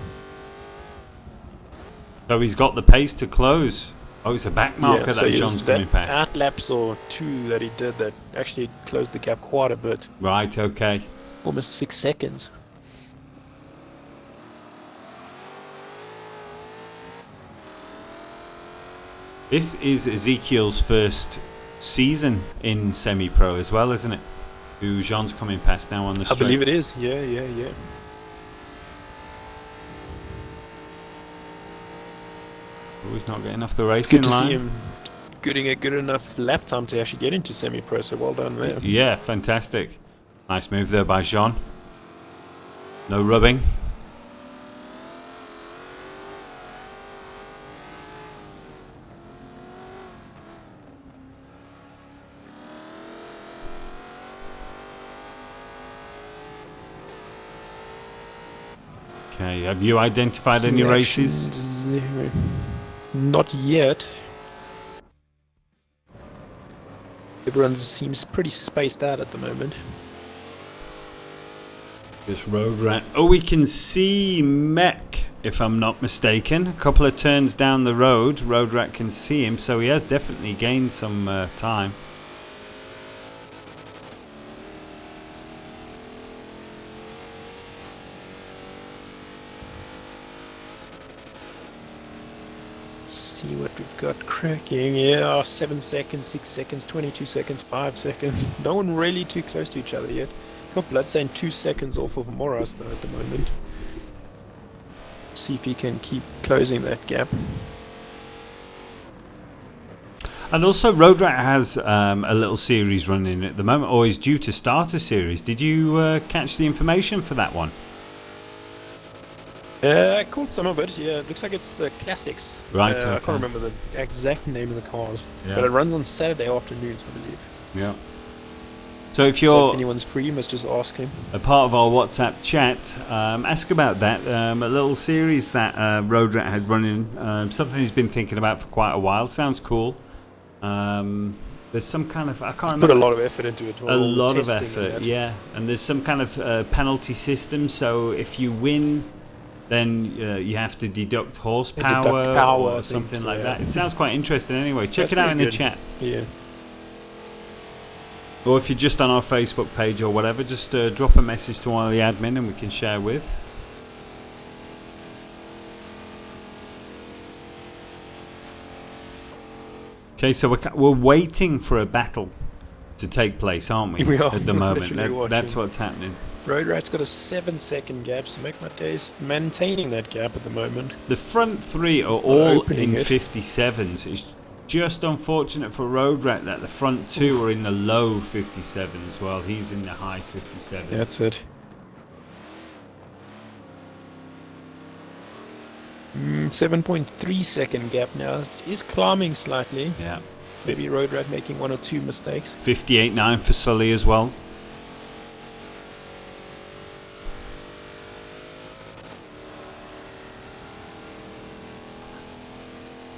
So he's got the pace to close. Oh, it's a back marker so that John's that coming past. out laps or 2 that he did that actually closed the gap quite a bit. Right, okay. Almost 6 seconds. This is Ezekiel's first season in semi-pro as well, isn't it? Who Jean's coming past now on the straight. I believe it is. Yeah. Oh, he's not getting off the It's racing good to line. see him getting a good enough lap time to actually get into semi-pro, so well done there. Yeah, fantastic. Nice move there by Jean. No rubbing. Okay, have you identified any races? Zero. Not yet. Everyone seems pretty spaced out at the moment. This Road Rat. Oh, we can see Mech, if I'm not mistaken. A couple of turns down the road, Road Rat can see him, so he has definitely gained some time. See what we've got cracking. Yeah, 7 seconds, 6 seconds, 22 seconds, 5 seconds. No one really too close to each other yet. Got Bloodstain 2 seconds off of Moras though at the moment. See if he can keep closing that gap. And also Road Rat has a little series running at the moment, or is due to start a series. Did you catch the information for that one? I caught some of it, yeah. It looks like it's Classics. Right, I okay. can't remember the exact name of the cars. Yeah. But it runs on Saturday afternoons, I believe. Yeah. So if So you're if anyone's free, you must just ask him. a part of our WhatsApp chat, ask about that. A little series that Road Rat has running, something he's been thinking about for quite a while. Sounds cool. There's some kind of, I can't remember. Put a lot of effort into it. A lot of effort, yeah. And there's some kind of penalty system, so if you win, then you have to deduct horsepower power, or something like that. It sounds quite interesting anyway. Check That's it out in pretty the good. chat. Yeah. Or if you're just on our Facebook page or whatever, just drop a message to one of the admin and we can share with. Okay, so we're waiting for a battle to take place, aren't we? We are. At the moment. That's Watching. what's happening. Road Rat's got a 7-second gap, so make my days maintaining that gap at the moment. The front three are all in it. 57s. It's just unfortunate for Road Rat that the front two are in the low 57s while he's in the high 57s. That's it. 7.3 second gap now. It is climbing slightly. Yeah. Maybe Road Rat making 1 or 2 mistakes. 58.9 for Sully as well.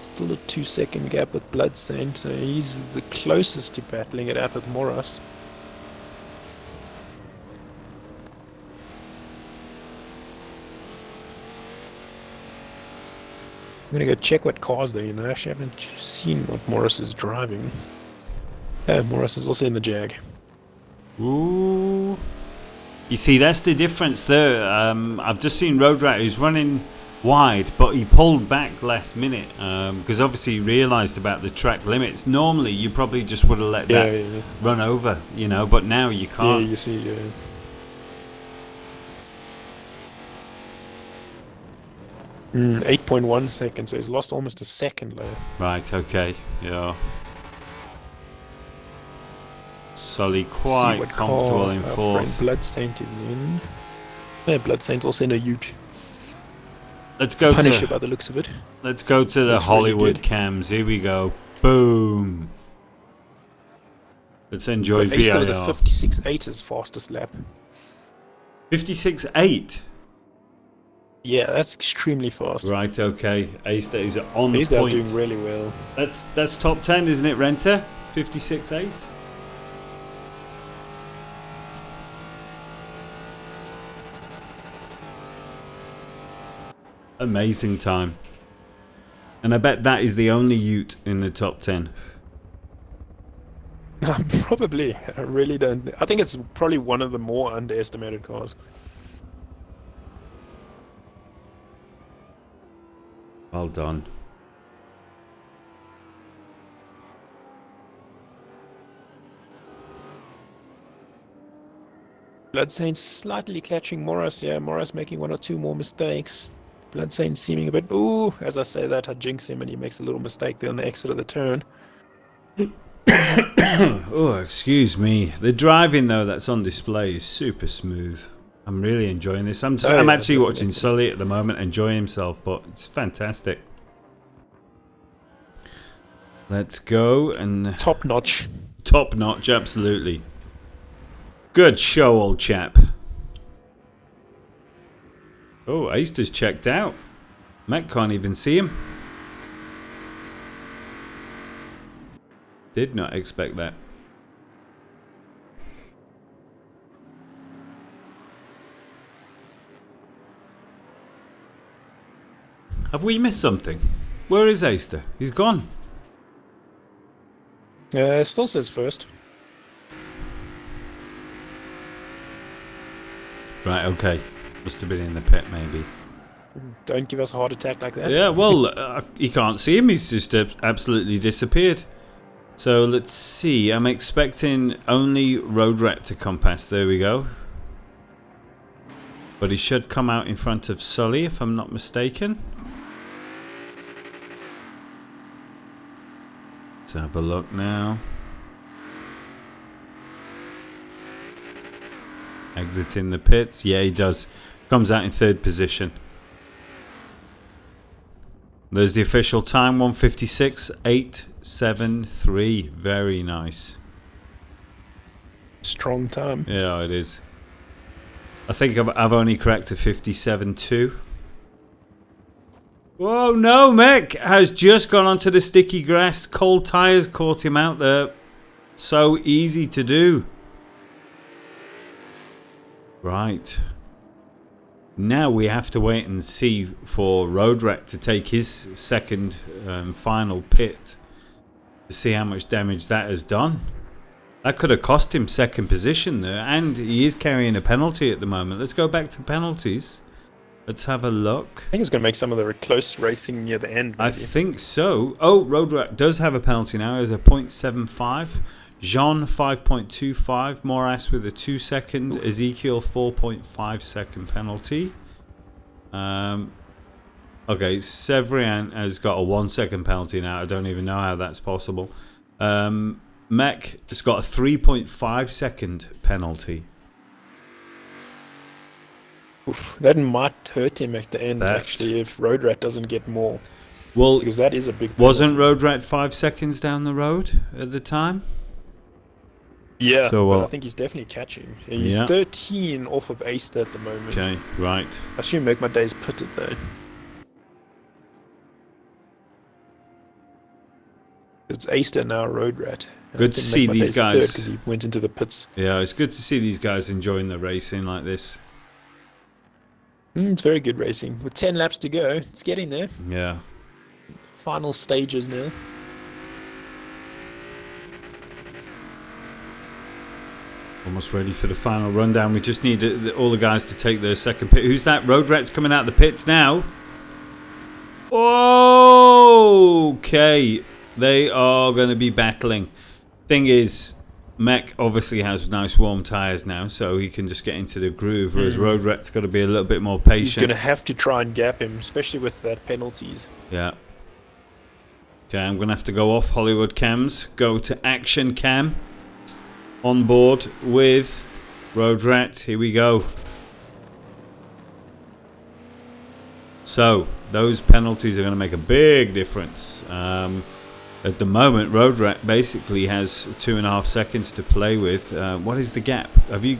Still a 2-second gap with Bloodsaint, so he's the closest to battling it out with Moras. I'm gonna go check what cars they're in. I actually haven't seen what Morris is driving. Morris is also in the Jag. Ooh. You see, that's the difference there. I've just seen Road Rat who's running wide, but he pulled back last minute because obviously he realised about the track limits. Normally, you probably just would have let that run over, you know, but now you can't. Yeah, you see, 8.1 seconds, so he's lost almost a second there. Right, okay, yeah. Sully quite comfortable in fourth. Bloodsaint is in. Yeah, Bloodsaint's also in a huge Let's go Punisher by the looks of it. Let's go to the Hollywood really cams. Here we go. Boom. Let's enjoy VIR. He's still the 56.8 his fastest lap. 56.8? Yeah, that's extremely fast. Right, okay. Ace is on the These point. guys doing really well. That's top 10, isn't it, Renter? 56.8? Amazing time. And I bet that is the only Ute in the top 10. Probably. I really don't. I think it's probably one of the more underestimated cars. Well done. Bloodsaint's slightly catching Morris. Yeah, Morris making 1 or 2 more mistakes. Bloodsaint seeming a bit... Ooh, as I say that, I jinx him and he makes a little mistake there on the exit of the turn. Oh, excuse me. The driving, though, that's on display is super smooth. I'm really enjoying this. I'm actually watching Sully at the moment, enjoying himself, but it's fantastic. Let's go and... Top notch. Top notch, absolutely. Good show, old chap. Oh, Easter's checked out. Matt can't even see him. Did not expect that. Have we missed something? Where is Easter? He's gone. Still says first. Right, okay. Must have been in the pit, maybe. Don't give us a heart attack like that. Yeah, well, you can't see him. He's just absolutely disappeared. So let's see. I'm expecting only Road Rat to come past. There we go. But he should come out in front of Sully, if I'm not mistaken. Let's have a look now. Exiting the pits. Yeah, he does. Comes out in 3rd position. There's the official time, 1:56.873. Very nice. Strong time. Yeah, it is. I think I've only corrected 57.2. Whoa, no, Mick has just gone onto the sticky grass. Cold tyres caught him out there. So easy to do. Right. Now we have to wait and see for Road Rat to take his second final pit to see how much damage that has done. That could have cost him second position there, and he is carrying a penalty at the moment. Let's go back to penalties. Let's have a look. I think it's going to make some of the close racing near the end. I Maybe. think so. Oh, Road Rat does have a penalty now. It's a 0.75. Jean 5.25. Morass with a 2 second. Oof. Ezekiel 4.5 second penalty. Okay, Severian has got a 1 second penalty now. I don't even know how that's possible. Mech has got a 3.5 second penalty. Oof, that might hurt him at the end, actually, if Road Rat doesn't get more. Well, because that is a big penalty. Wasn't Road Rat 5 seconds down the road at the time? Yeah, so, but I think he's definitely catching. He's 13 off of Aster at the moment. Okay, right. I assume Make My Day's put it though. It's Aster now, Road Rat. Good to see these guys. Because he went into the pits. Yeah, it's good to see these guys enjoying the racing like this. It's very good racing. With 10 laps to go, it's getting there. Yeah. Final stages now. Almost ready for the final rundown. We just need all the guys to take their second pit. Who's that? Road Rat's coming out the pits now. Okay. They are going to be battling. Thing is, Mech obviously has nice warm tyres now, so he can just get into the groove, whereas Road Rat's got to be a little bit more patient. He's going to have to try and gap him, especially with that penalties. Yeah. Okay, I'm going to have to go off Hollywood cams, go to Action Cam. On board with Road Rat. Here we go. So, those penalties are going to make a big difference. At the moment, Road Rat basically has 2.5 seconds to play with. What is the gap? Have you?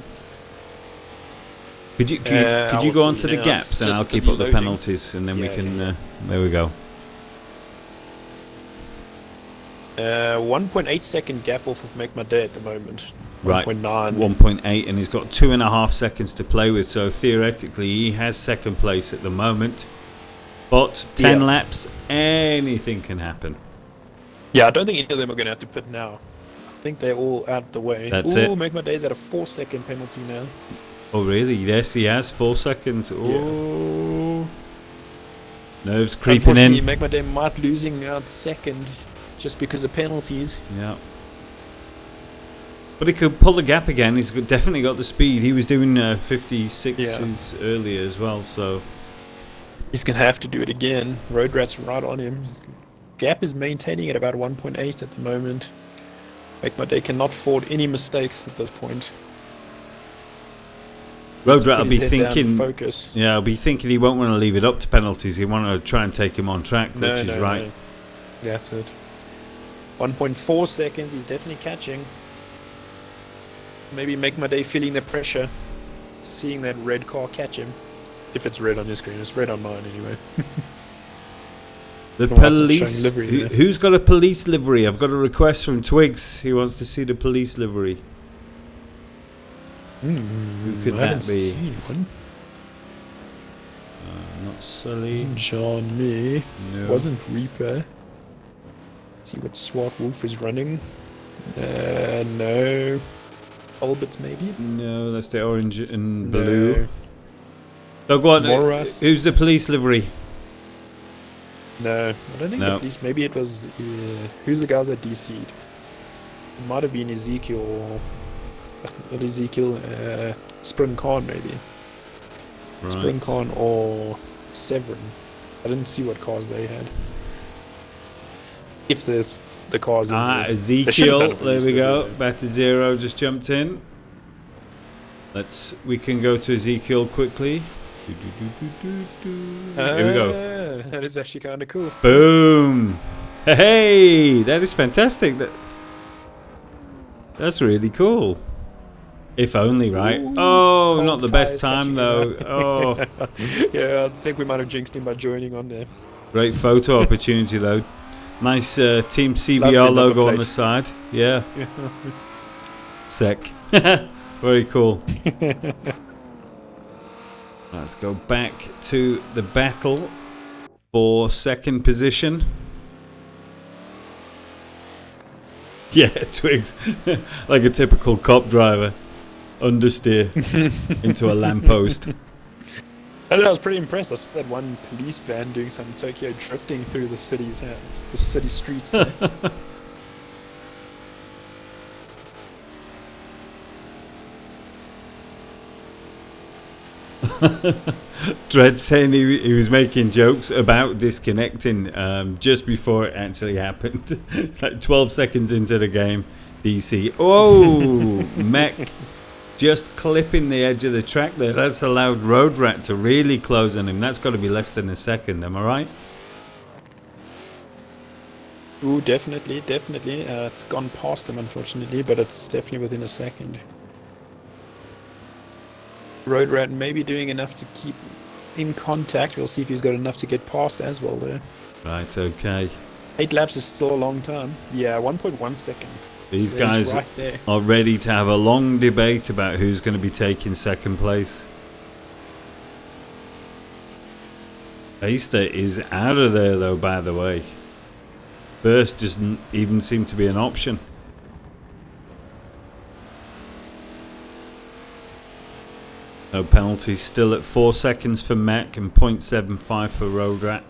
Could you go on to the gaps and I'll keep up the penalties, and then we can. There we go. 1.8 second gap off of Make My Day at the moment. Right, 1.9. 1.8, and he's got 2.5 seconds to play with. So theoretically, he has second place at the moment. But 10 laps, anything can happen. Yeah, I don't think any of them are going to have to pit now. I think they're all out the way. That's it. Make My Day's at a 4 second penalty now. Oh really? Yes, he has 4 seconds. Oh, nerves creeping in. Make My Day might losing out second just because of penalties. Yeah. But he could pull the gap again. He's definitely got the speed. He was doing 56s earlier as well, so he's gonna have to do it again. Road Rat's right on him. Gap is maintaining at about 1.8 at the moment. Make My Day cannot afford any mistakes at this point. Road Rat will be thinking. Focus. Yeah, I'll be thinking he won't want to leave it up to penalties. He want to try and take him on track, which is right. No. That's it. 1.4 seconds. He's definitely catching. Maybe Make My Day feeling the pressure, seeing that red car catch him. If it's red on your screen, it's red on mine anyway. The police. Who's got a police livery? I've got a request from Twigs. He wants to see the police livery. Who could that be? Seen one. Not Sully. Wasn't John Me. No. Wasn't Reaper. Let's see what Swart Wolf is running. No. Albert maybe? No, that's the orange and blue. So go on. Morass. Who's the police livery? No, I don't think the police. Maybe it was. Who's the guys that DC'd? It might have been Ezekiel or. Not Ezekiel. Spring Khan maybe. Right. Spring Khan or Severin. I didn't see what cars they had. If there's the cars. Ezekiel. There we go. Back to zero. Just jumped in. We can go to Ezekiel quickly. Here we go. That is actually kind of cool. Boom! Hey, that is fantastic. That's really cool. If only, right? Oh, not the best time though. Oh, yeah, I think we might have jinxed him by joining on there. Great photo opportunity though. Nice Team CBR logo on the side. Yeah. Sick. Very cool. Let's go back to the battle for second position. Yeah, twigs. Like a typical cop driver. Understeer into a lamppost. I don't know, I was pretty impressed. I saw that one police van doing some Tokyo drifting through the city streets there. Dredd saying he was making jokes about disconnecting just before it actually happened. It's like 12 seconds into the game. DC. Oh, mech just clipping the edge of the track there. That's allowed Road Rat to really close on him. That's got to be less than a second. Am I right? Ooh, definitely. It's gone past him, unfortunately, but it's definitely within a second. Road Rat maybe doing enough to keep in contact. We'll see if he's got enough to get past as well there. Right, okay. 8 laps is still a long time. Yeah, 1.1 seconds. These So guys right there. are ready to have a long debate about who's going to be taking second place. Easter is out of there though, by the way. Burst doesn't even seem to be an option. No penalties, still at 4 seconds for Mech and 0.75 for Road Rat.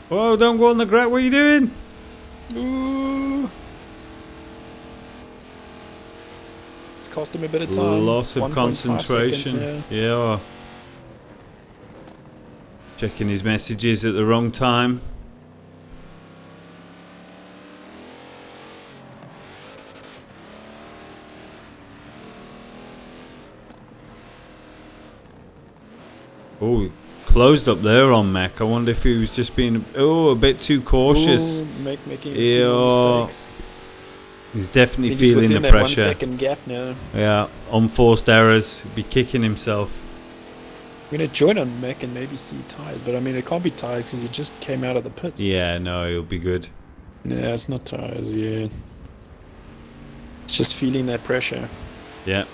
Whoa, don't go on the grat, what are you doing? Ooh. It's cost him a bit of time. Loss of concentration. Yeah. Checking his messages at the wrong time. Oh, closed up there on Mech. I wonder if he was just being a bit too cautious. Ooh, making a few mistakes. He's definitely He's feeling the that pressure. 1 second gap now. Yeah, unforced errors. Be kicking himself. I'm going to join on Mech and maybe see tyres, but I mean, it can't be tyres because he just came out of the pits. Yeah, no, he'll be good. Yeah, it's not tyres, yeah. It's just feeling that pressure. Yeah.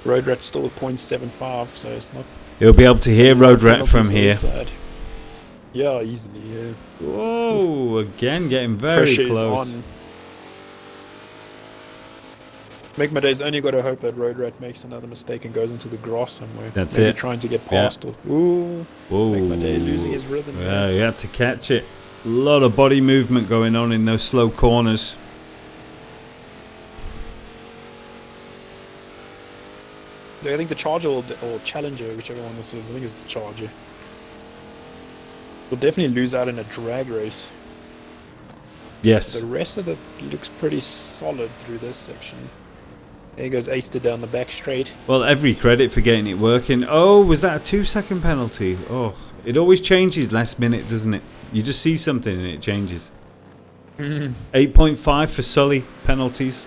Road Rat's still at 0.75, so it's not... He'll be able to hear Road Rat from here. Yeah, easily, yeah. Whoa, again getting very pressure close. Is on. Make my days only got to hope that Road Rat makes another mistake and goes into the grass somewhere. That's Maybe it. Trying to get past. Yeah. Or, ooh. Whoa. Make my day losing his rhythm. Yeah, he had to catch it. A lot of body movement going on in those slow corners. I think the Charger or Challenger, whichever one this is, I think it's the Charger, will definitely lose out in a drag race. Yes. The rest of it looks pretty solid through this section. There goes Aster down the back straight. Well, every credit for getting it working. Oh, was that a 2-second penalty? Oh, it always changes last minute, doesn't it? You just see something and it changes. 8.5 for Sully penalties.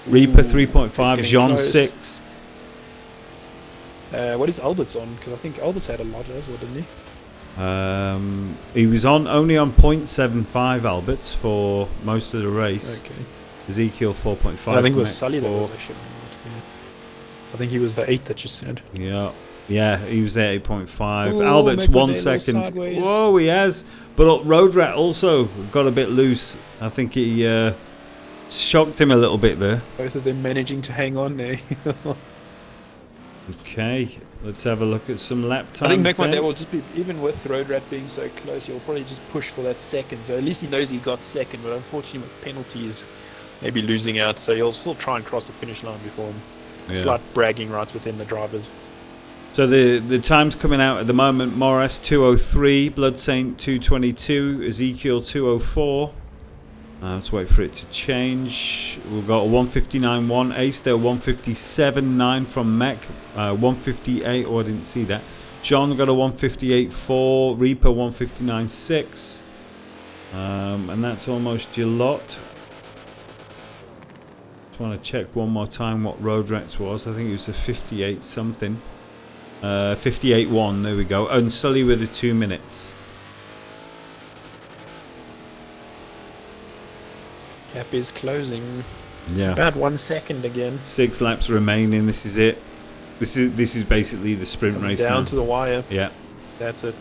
Reaper 3.5. Jean 6. What is Albert's on? Because I think Albert's had a lot as well, didn't he? He was only on 0.75 Alberts for most of the race. Okay. Ezekiel 4.5. I think it was Sully that was actually. Yeah. I think he was the 8 that you said. Yeah, he was there 8.5. Ooh, Albert's 1 second. Sideways. Whoa, he has. But Road Rat also got a bit loose. I think he shocked him a little bit there. Both of them managing to hang on there. Okay, let's have a look at some lap times. I think Mick Monday will just be, even with Road Rat being so close, he'll probably just push for that second. So at least he knows he got second, but unfortunately with penalties, maybe losing out. So he'll still try and cross the finish line before him. Yeah. Slight bragging rights within the drivers. So the times coming out at the moment: Morris 2:03, Blood Saint 2:22, Ezekiel 2:04. Let's wait for it to change. We've got a 1:59.1, Aster 1:57.9 from Mech, 1:58. Oh, I didn't see that. John got a 1:58.4, Reaper 1:59.6, and that's almost your lot. Just want to check one more time what Road Rat's was. I think it was a 58 something, 58.1. There we go. And Sully with the 2 minutes. Gap is closing. It's about 1 second again. 6 laps remaining. This is it. This is basically the sprint race down now. to the wire. Yeah. That's it.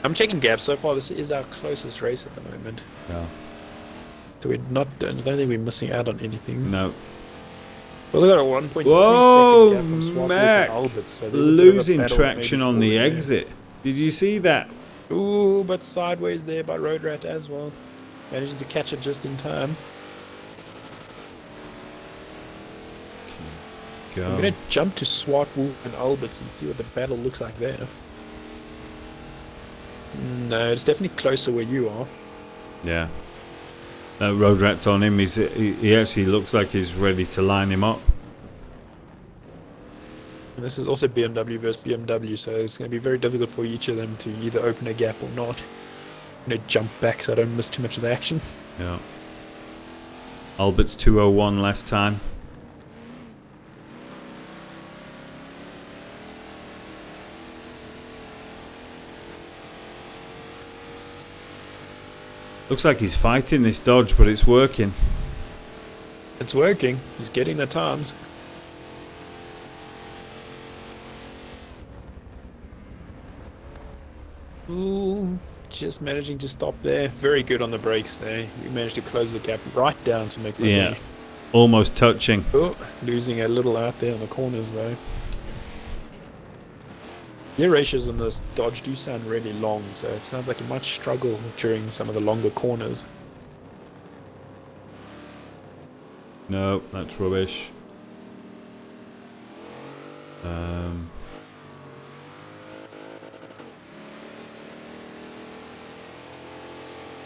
I'm checking gaps so far. This is our closest race at the moment. Yeah. So we're not. I don't think we're missing out on anything. No. We've also got a 1.3 second gap from Swap Mac. and Albert. So there's Losing a bit of a battle traction on the maybe exit. Did you see that? Ooh, but sideways there by Road Rat as well. Managing to catch it just in time. Go. I'm gonna jump to Swartwood and Alberts and see what the battle looks like there. No, it's definitely closer where you are. Yeah. That Road Rat's on him. He actually looks like he's ready to line him up. And this is also BMW versus BMW, so it's going to be very difficult for each of them to either open a gap or not. I'm going to jump back so I don't miss too much of the action. Yeah. Albert's 2:01 last time. Looks like he's fighting this dodge, but it's working. It's working. He's getting the times. Ooh, just managing to stop there. Very good on the brakes there. We managed to close the gap right down to make the day. Almost touching. Oh, losing a little out there on the corners though. Gear ratios on this Dodge do sound really long, so it sounds like you might struggle during some of the longer corners. No, that's rubbish.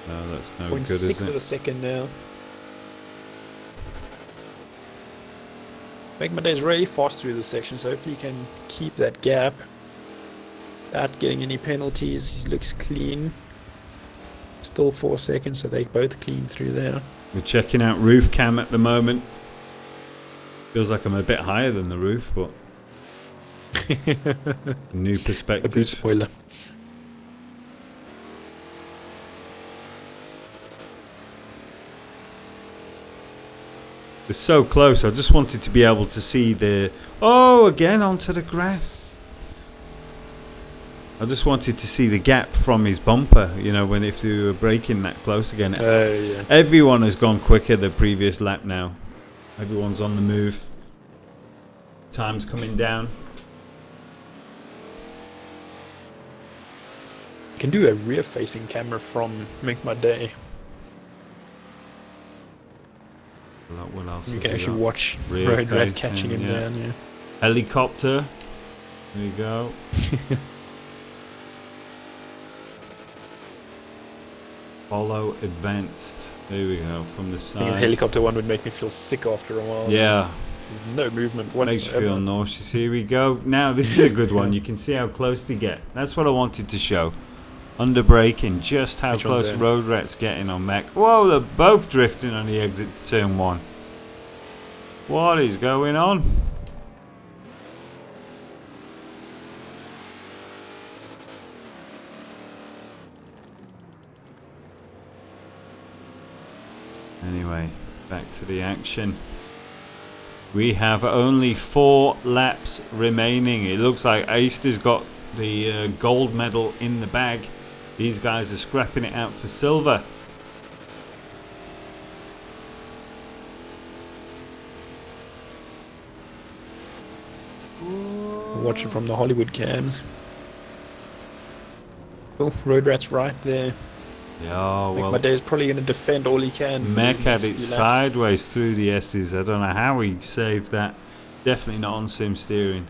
No, that's no good, is it? 0.6 of a second now. Make my days really fast through this section, so hopefully you can keep that gap without getting any penalties. He looks clean. Still 4 seconds, so they both clean through there. We're checking out roof cam at the moment. Feels like I'm a bit higher than the roof, but new perspective. A boot spoiler. It's so close. I just wanted to be able to see the... Oh, again onto the grass. I just wanted to see the gap from his bumper, you know, when if they were braking that close again. Yeah. Everyone has gone quicker the previous lap now. Everyone's on the move. Time's coming down. You can do a rear-facing camera from Make My Day. What else You have can we actually got? watch Rear Road Rat facing, catching him down, yeah. Helicopter. There you go. Follow advanced. There we go, from the I think the side. helicopter one would make me feel sick after a while. Yeah. There's no movement Makes you whatsoever. feel nauseous. Here we go. Now, this is a good one. You can see how close they get. That's what I wanted to show. Under braking, just how Which one's close there? Road Rat's getting on Mech. Whoa, they're both drifting on the exit to turn 1. What is going on? Anyway, back to the action. We have only 4 laps remaining. It looks like Aister's got the gold medal in the bag. These guys are scrapping it out for silver. Watch it from the Hollywood cams. Oh, Road Rat's right there. Yeah, Make well, My Day is probably going to defend all he can. Mech had for it these few laps. sideways through the S's. I don't know how he saved that. Definitely not on sim steering.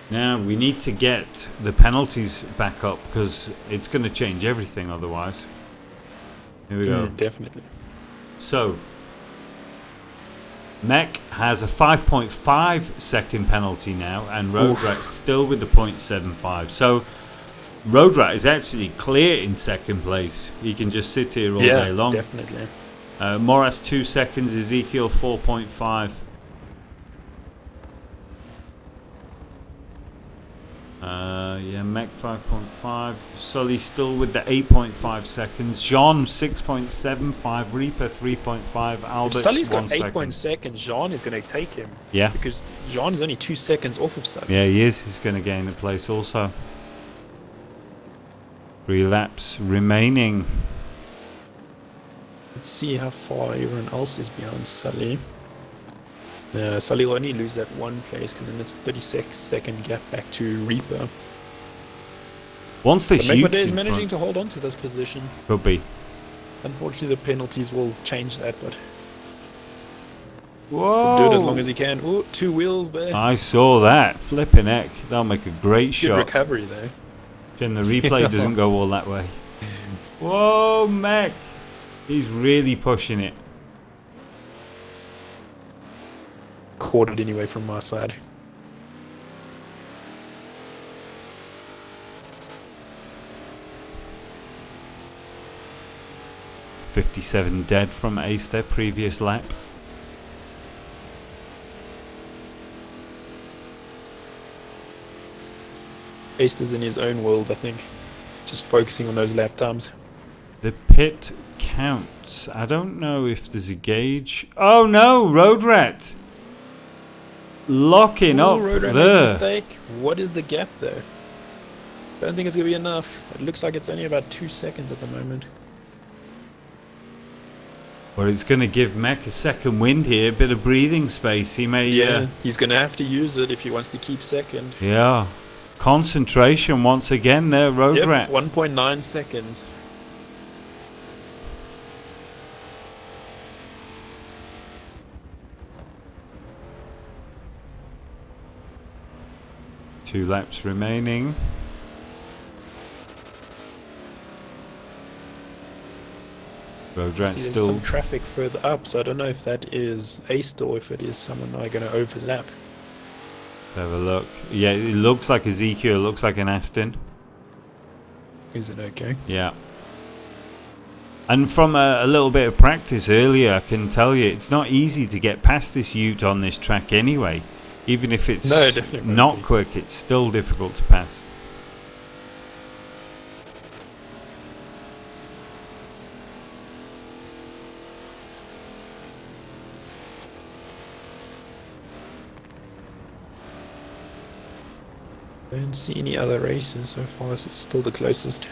Now we need to get the penalties back up because it's going to change everything otherwise. Here we go. Definitely. So Mech has a 5.5 second penalty now, and Road Rat still with the 0.75. So Road Rat is actually clear in second place. He can just sit here all day long. Definitely. Moras 2 seconds, Ezekiel 4.5. Yeah, Mech 5.5. Sully still with the 8.5 seconds. Jean 6.75. Reaper 3.5. Albert. If Sully's got 1 8 second. seconds, Jean is going to take him. Yeah. Because Jean is only 2 seconds off of Sully. Yeah, he is. He's going to gain a place also. 3 laps remaining. Let's see how far everyone else is behind Sully. Sully will only lose that 1 place because then it's a 36-second gap back to Reaper. Once this Megmade is managing to hold on to this position. Could be. Unfortunately, the penalties will change that, but Whoa! do it as long as he can. Ooh, 2 wheels there. I saw that. Flipping heck. That'll make a great Good shot. recovery there. Then the replay doesn't go all that way. Whoa, Mech! He's really pushing it. Caught it anyway from my side. .57 dead from Aster previous lap. Ace in his own world, I think. Just focusing on those lap times. The pit counts. I don't know if there's a gauge. Oh no, Road Rat! Locking up Road Rat made a mistake. What is the gap though? Don't think it's going to be enough. It looks like it's only about 2 seconds at the moment. Well, it's going to give Mech a second wind here, a bit of breathing space. He may... he's going to have to use it if he wants to keep second. Yeah. Concentration once again there, Road Rat. 1.9 seconds. Two laps remaining. Road Rat There's still... some traffic further up, so I don't know if that is Ace or if it is someone I'm going to overlap. Have a look. Yeah, it looks like Ezekiel, looks like an Aston. Is it okay? Yeah. And from a little bit of practice earlier, I can tell you it's not easy to get past this ute on this track anyway. Even if it's not quick, it's still difficult to pass. Don't see any other races so far. This is still the closest.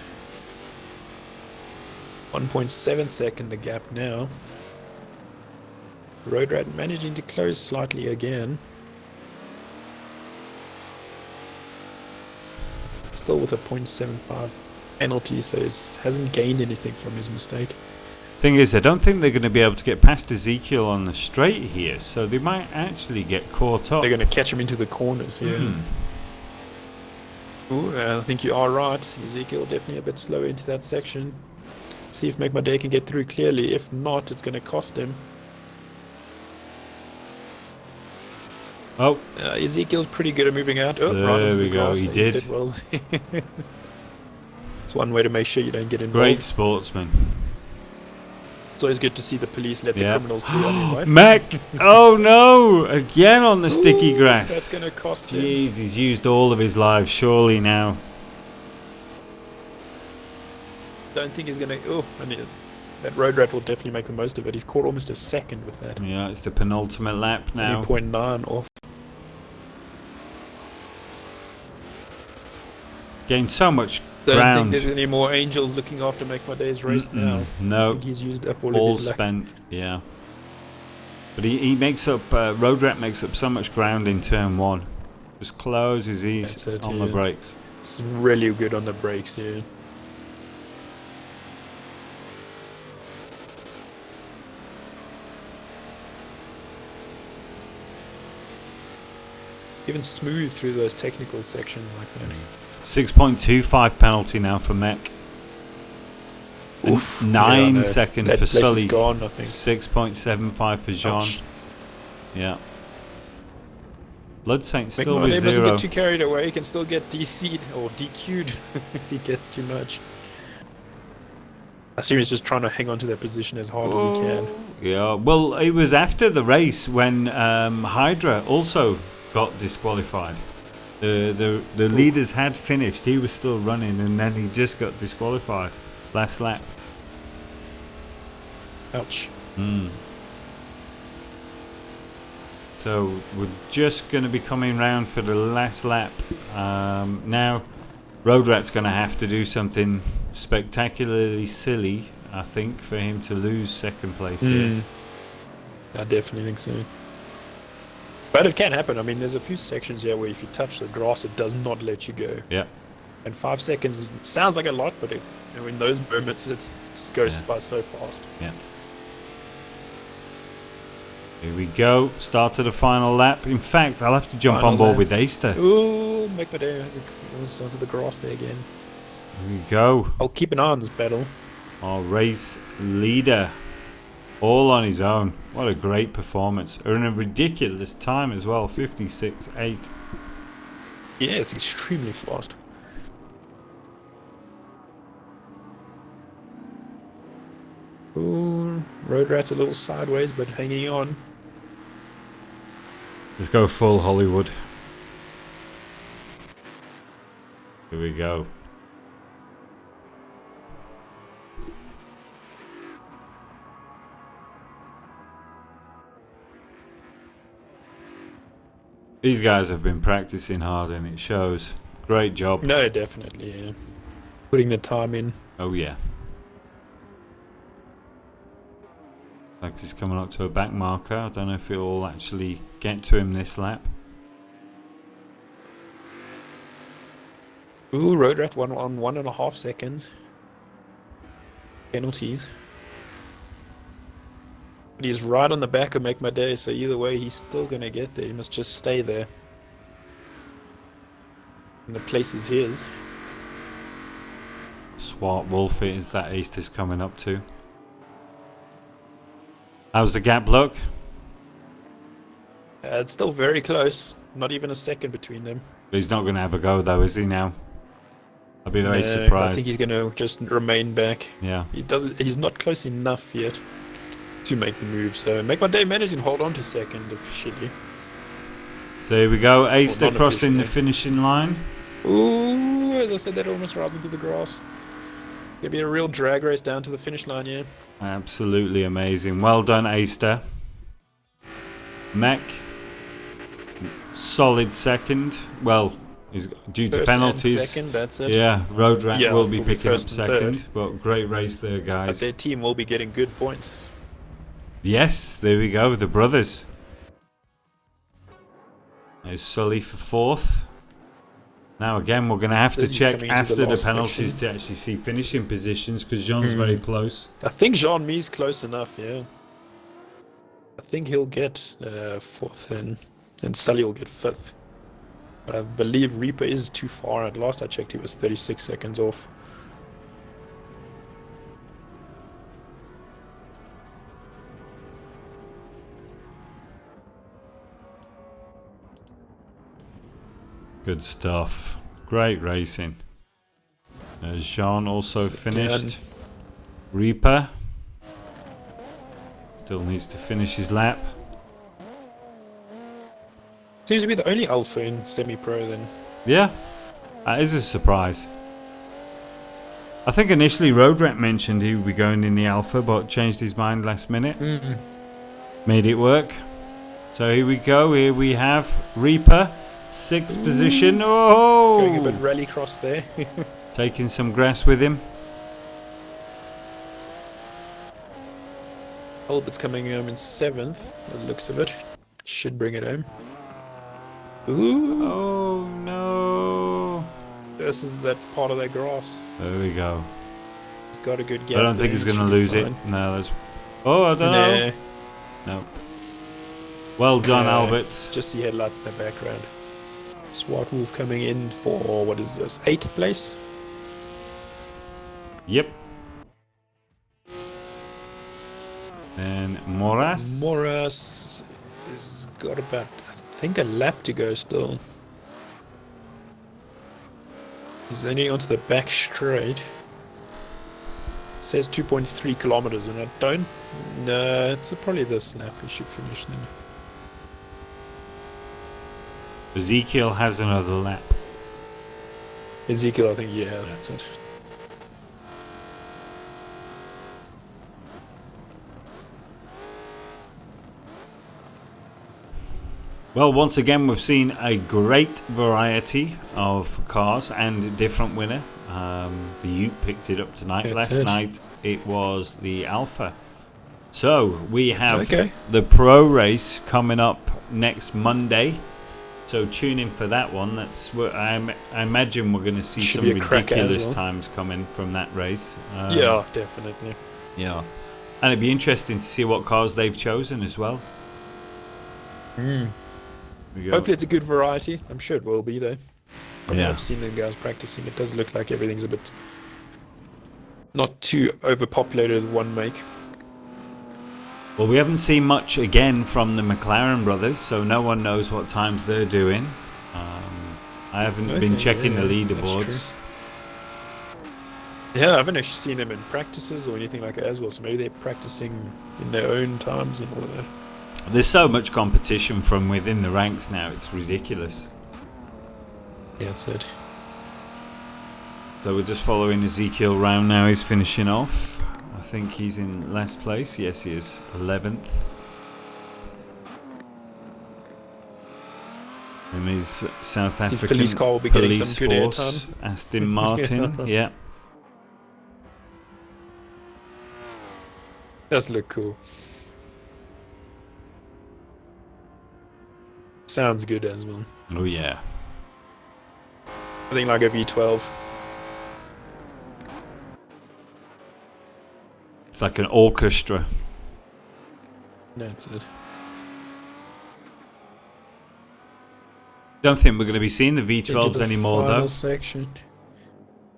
1.7 second the gap now. Road Rat managing to close slightly again. Still with a 0.75 penalty, so it hasn't gained anything from his mistake. Thing is, I don't think they're going to be able to get past Ezekiel on the straight here, so they might actually get caught up. They're going to catch him into the corners here. Ooh, I think you are right. Ezekiel definitely a bit slower into that section. See if Make My Day can get through clearly. If not, it's going to cost him. Oh, Ezekiel's pretty good at moving out. Oh, there we go. He did. He did well. It's one way to make sure you don't get involved. Great sportsman. It's always good to see the police let the criminals through anyway. Mech! Oh no! Again on the sticky grass. That's going to cost him. Jeez, he's used all of his life, surely now. Don't think he's going to... Oh, I mean, that Road Rat will definitely make the most of it. He's caught almost a second with that. Yeah, it's the penultimate lap now. 0.9 off. Gained so much Don't ground. think there's any more angels looking after Make My Day's race now. No. I think he's used up all all of his luck. spent, yeah. But he makes up, Road Rat makes up so much ground in turn 1. Just closes ease on the brakes. It's really good on the brakes here. Even smooth through those technical sections like that. 6.25 penalty now for Mech. Oof. 9 seconds that for place Sully. is gone, I think. 6.75 for Jean. Ouch. Yeah. Blood Saint Make still my with name doesn't 0. get too carried away. He can still get DC'd or DQ'd if he gets too much. I assume he's just trying to hang on to that position as hard as he can. Yeah, well, it was after the race when Hydra also got disqualified. The leaders had finished. He was still running, and then he just got disqualified last lap. Ouch. So we're just going to be coming round for the last lap. Now, Road Rat's going to have to do something spectacularly silly, I think, for him to lose second place here. I definitely think so. But it can happen. I mean, there's a few sections here where if you touch the grass, it does not let you go. Yeah. And 5 seconds sounds like a lot, but in those moments, it goes by so fast. Yeah. Here we go. Start of the final lap. In fact, I'll have to jump on board with Aster. Ooh, make my day. Almost onto the grass there again. Here we go. I'll keep an eye on this battle. Our race leader. All on his own. What a great performance. And a ridiculous time as well. 56.8. Yeah, it's extremely fast. Ooh, Road Rat's a little sideways, but hanging on. Let's go full Hollywood. Here we go. These guys have been practicing hard and it shows. Great job. No, definitely, yeah. Putting the time in. Oh yeah. Like he's coming up to a back marker. I don't know if it'll actually get to him this lap. Ooh, Road Rat won on 1.5 seconds. Penalties. But he's right on the back of Make My Day, so either way he's still gonna get there. He must just stay there. And the place is his. Swart Wolf it is that East is coming up to. How's the gap look? It's still very close. Not even a second between them. But he's not going to have a go though, is he now? I'd be very surprised. I think he's going to just remain back. Yeah. He's not close enough yet to make the move. So Make My Day managing to hold on to second officially. So here we go. Aster crossing the finishing line. Ooh, as I said, that almost rides into the grass. Gonna be a real drag race down to the finish line, yeah. Absolutely amazing. Well done, Aster. Mech, solid second. Well, he's due to First penalties. and second, that's it. Yeah, Road Rat will be picking up first and second. third. But great race there, But guys. their team will be getting good points. Yes, there we go. The brothers. There's Sully for fourth. Now again, we're going to have to check after the penalties to actually see finishing positions because Jean's very close. I think Jean-Mi's close enough, yeah. I think he'll get fourth and Sully will get fifth. But I believe Reaper is too far. At last I checked, he was 36 seconds off. Good stuff. Great racing. Jean also finished. Reaper still needs to finish his lap. Seems to be the only alpha in semi-pro then. Yeah, that is a surprise. I think initially Road Rat mentioned he would be going in the alpha, but changed his mind last minute. Made it work. So here we go. Here we have Reaper. 6th position. Oh! Going a bit rallycross there. Taking some grass with him. Albert's coming home in 7th. The looks of it. Should bring it home. Ooh! Oh no! This is that part of that grass. There we go. He's got a good gap. I don't think he's going to lose it. No, that's... Oh, I don't know. No. Well done, Albert. Just see headlights in the background. Swart Wolf coming in for, what is this, 8th place? Yep. And Moras. Moras has got about, I think, a lap to go still. He's only onto the back straight. It says 2.3 kilometers, and I don't. No, it's probably this lap he should finish then. Ezekiel has another lap. Ezekiel, I think, yeah, that's it. Well, once again, we've seen a great variety of cars and a different winner. The Ute picked it up tonight. That's Last it. night it was the Alpha. So we have Okay. the Pro race coming up next Monday. So tune in for that one. That's what I imagine we're going to see Should some be a cracker as ridiculous well. times coming from that race. Yeah, definitely. Yeah. And it'd be interesting to see what cars they've chosen as well. Mm. We go. Hopefully it's a good variety. I'm sure it will be, though. From Yeah. what I've seen the guys practicing, it does look like everything's a bit not too overpopulated with one make. Well, we haven't seen much again from the McLaren brothers, so no one knows what times they're doing. I haven't been checking the that's leaderboards. true. Yeah, I haven't actually seen them in practices or anything like that as well, so maybe they're practicing in their own times and all of that. There's so much competition from within the ranks now, it's ridiculous. Yeah, that's it. So we're just following Ezekiel round now. He's finishing off. I think he's in last place. Yes, he is. 11th. And his South His African police car will be getting police some good force, airtime. Aston Martin. Yeah. Does look cool. Sounds good as well. Oh, yeah. I think like a V12. It's like an orchestra. That's it. Don't think we're going to be seeing the Into V12s the anymore, final though. section.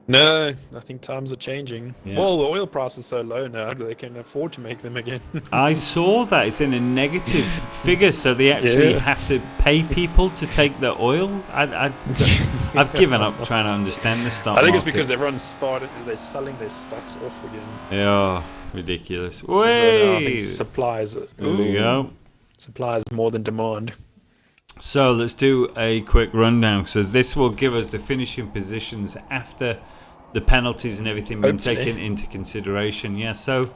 No, I think times are changing. Yeah. Well, the oil price is so low now, they can afford to make them again. I saw that it's in a negative figure, so they actually Yeah. have to pay people to take the oil. I've given up trying to understand the stock I think it's market. because they're selling their stocks off again. Yeah, ridiculous. So now I think Wait. supplies. There we go. Supply is more than demand. So let's do a quick rundown. So this will give us the finishing positions after the penalties and everything being Hopefully. taken into consideration. Yeah, so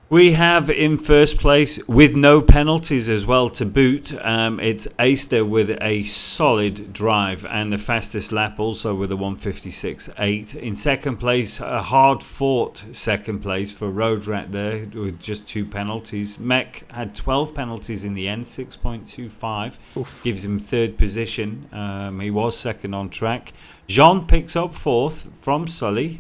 we have in first place with no penalties as well to boot. It's Aister with a solid drive and the fastest lap also with a 1:56.8. In second place, a hard fought second place for Road Rat there with just 2 penalties. Mech had 12 penalties in the end, 6.25. Oof. Gives him third position. He was second on track. Jean picks up fourth from Sully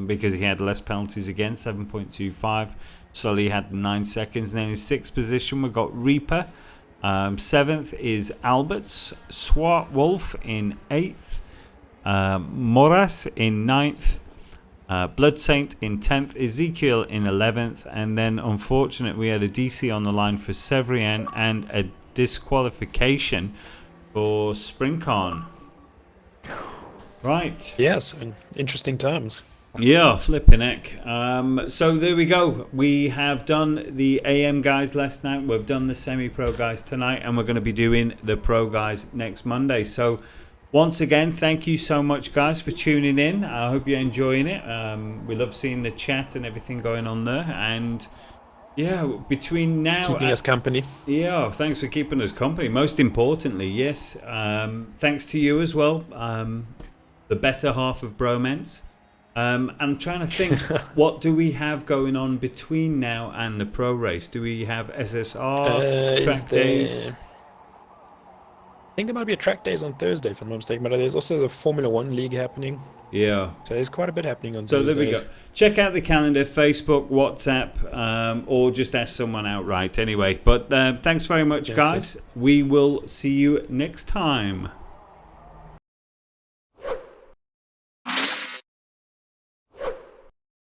because he had less penalties again, 7.25. Sully had 9 seconds. And then in sixth position, we've got Reaper. Seventh is Alberts. Swart Wolf in 8th. Moras in 9th. Blood Saint in 10th. Ezekiel in 11th. And then, unfortunately, we had a DC on the line for Severian and a disqualification for Springcon. Right. Yes, and interesting times. Yeah, flipping heck. So there we go. We have done the AM guys last night. We've done the semi-pro guys tonight, and we're going to be doing the pro guys next Monday. So once again, thank you so much, guys, for tuning in. I hope you're enjoying it. We love seeing the chat and everything going on there. And yeah, between now Keeping us company. yeah, thanks for keeping us company. Most importantly, yes. Thanks to you as well. The better half of Bromance. I'm trying to think, what do we have going on between now and the pro race? Do we have SSR, track days? I think there might be a track days on Thursday, if I'm not mistaken, but there's also the Formula 1 league happening. Yeah. So there's quite a bit happening on So Thursdays. there we go. Check out the calendar, Facebook, WhatsApp, or just ask someone outright anyway. But thanks very much, That's guys. We will see you next time.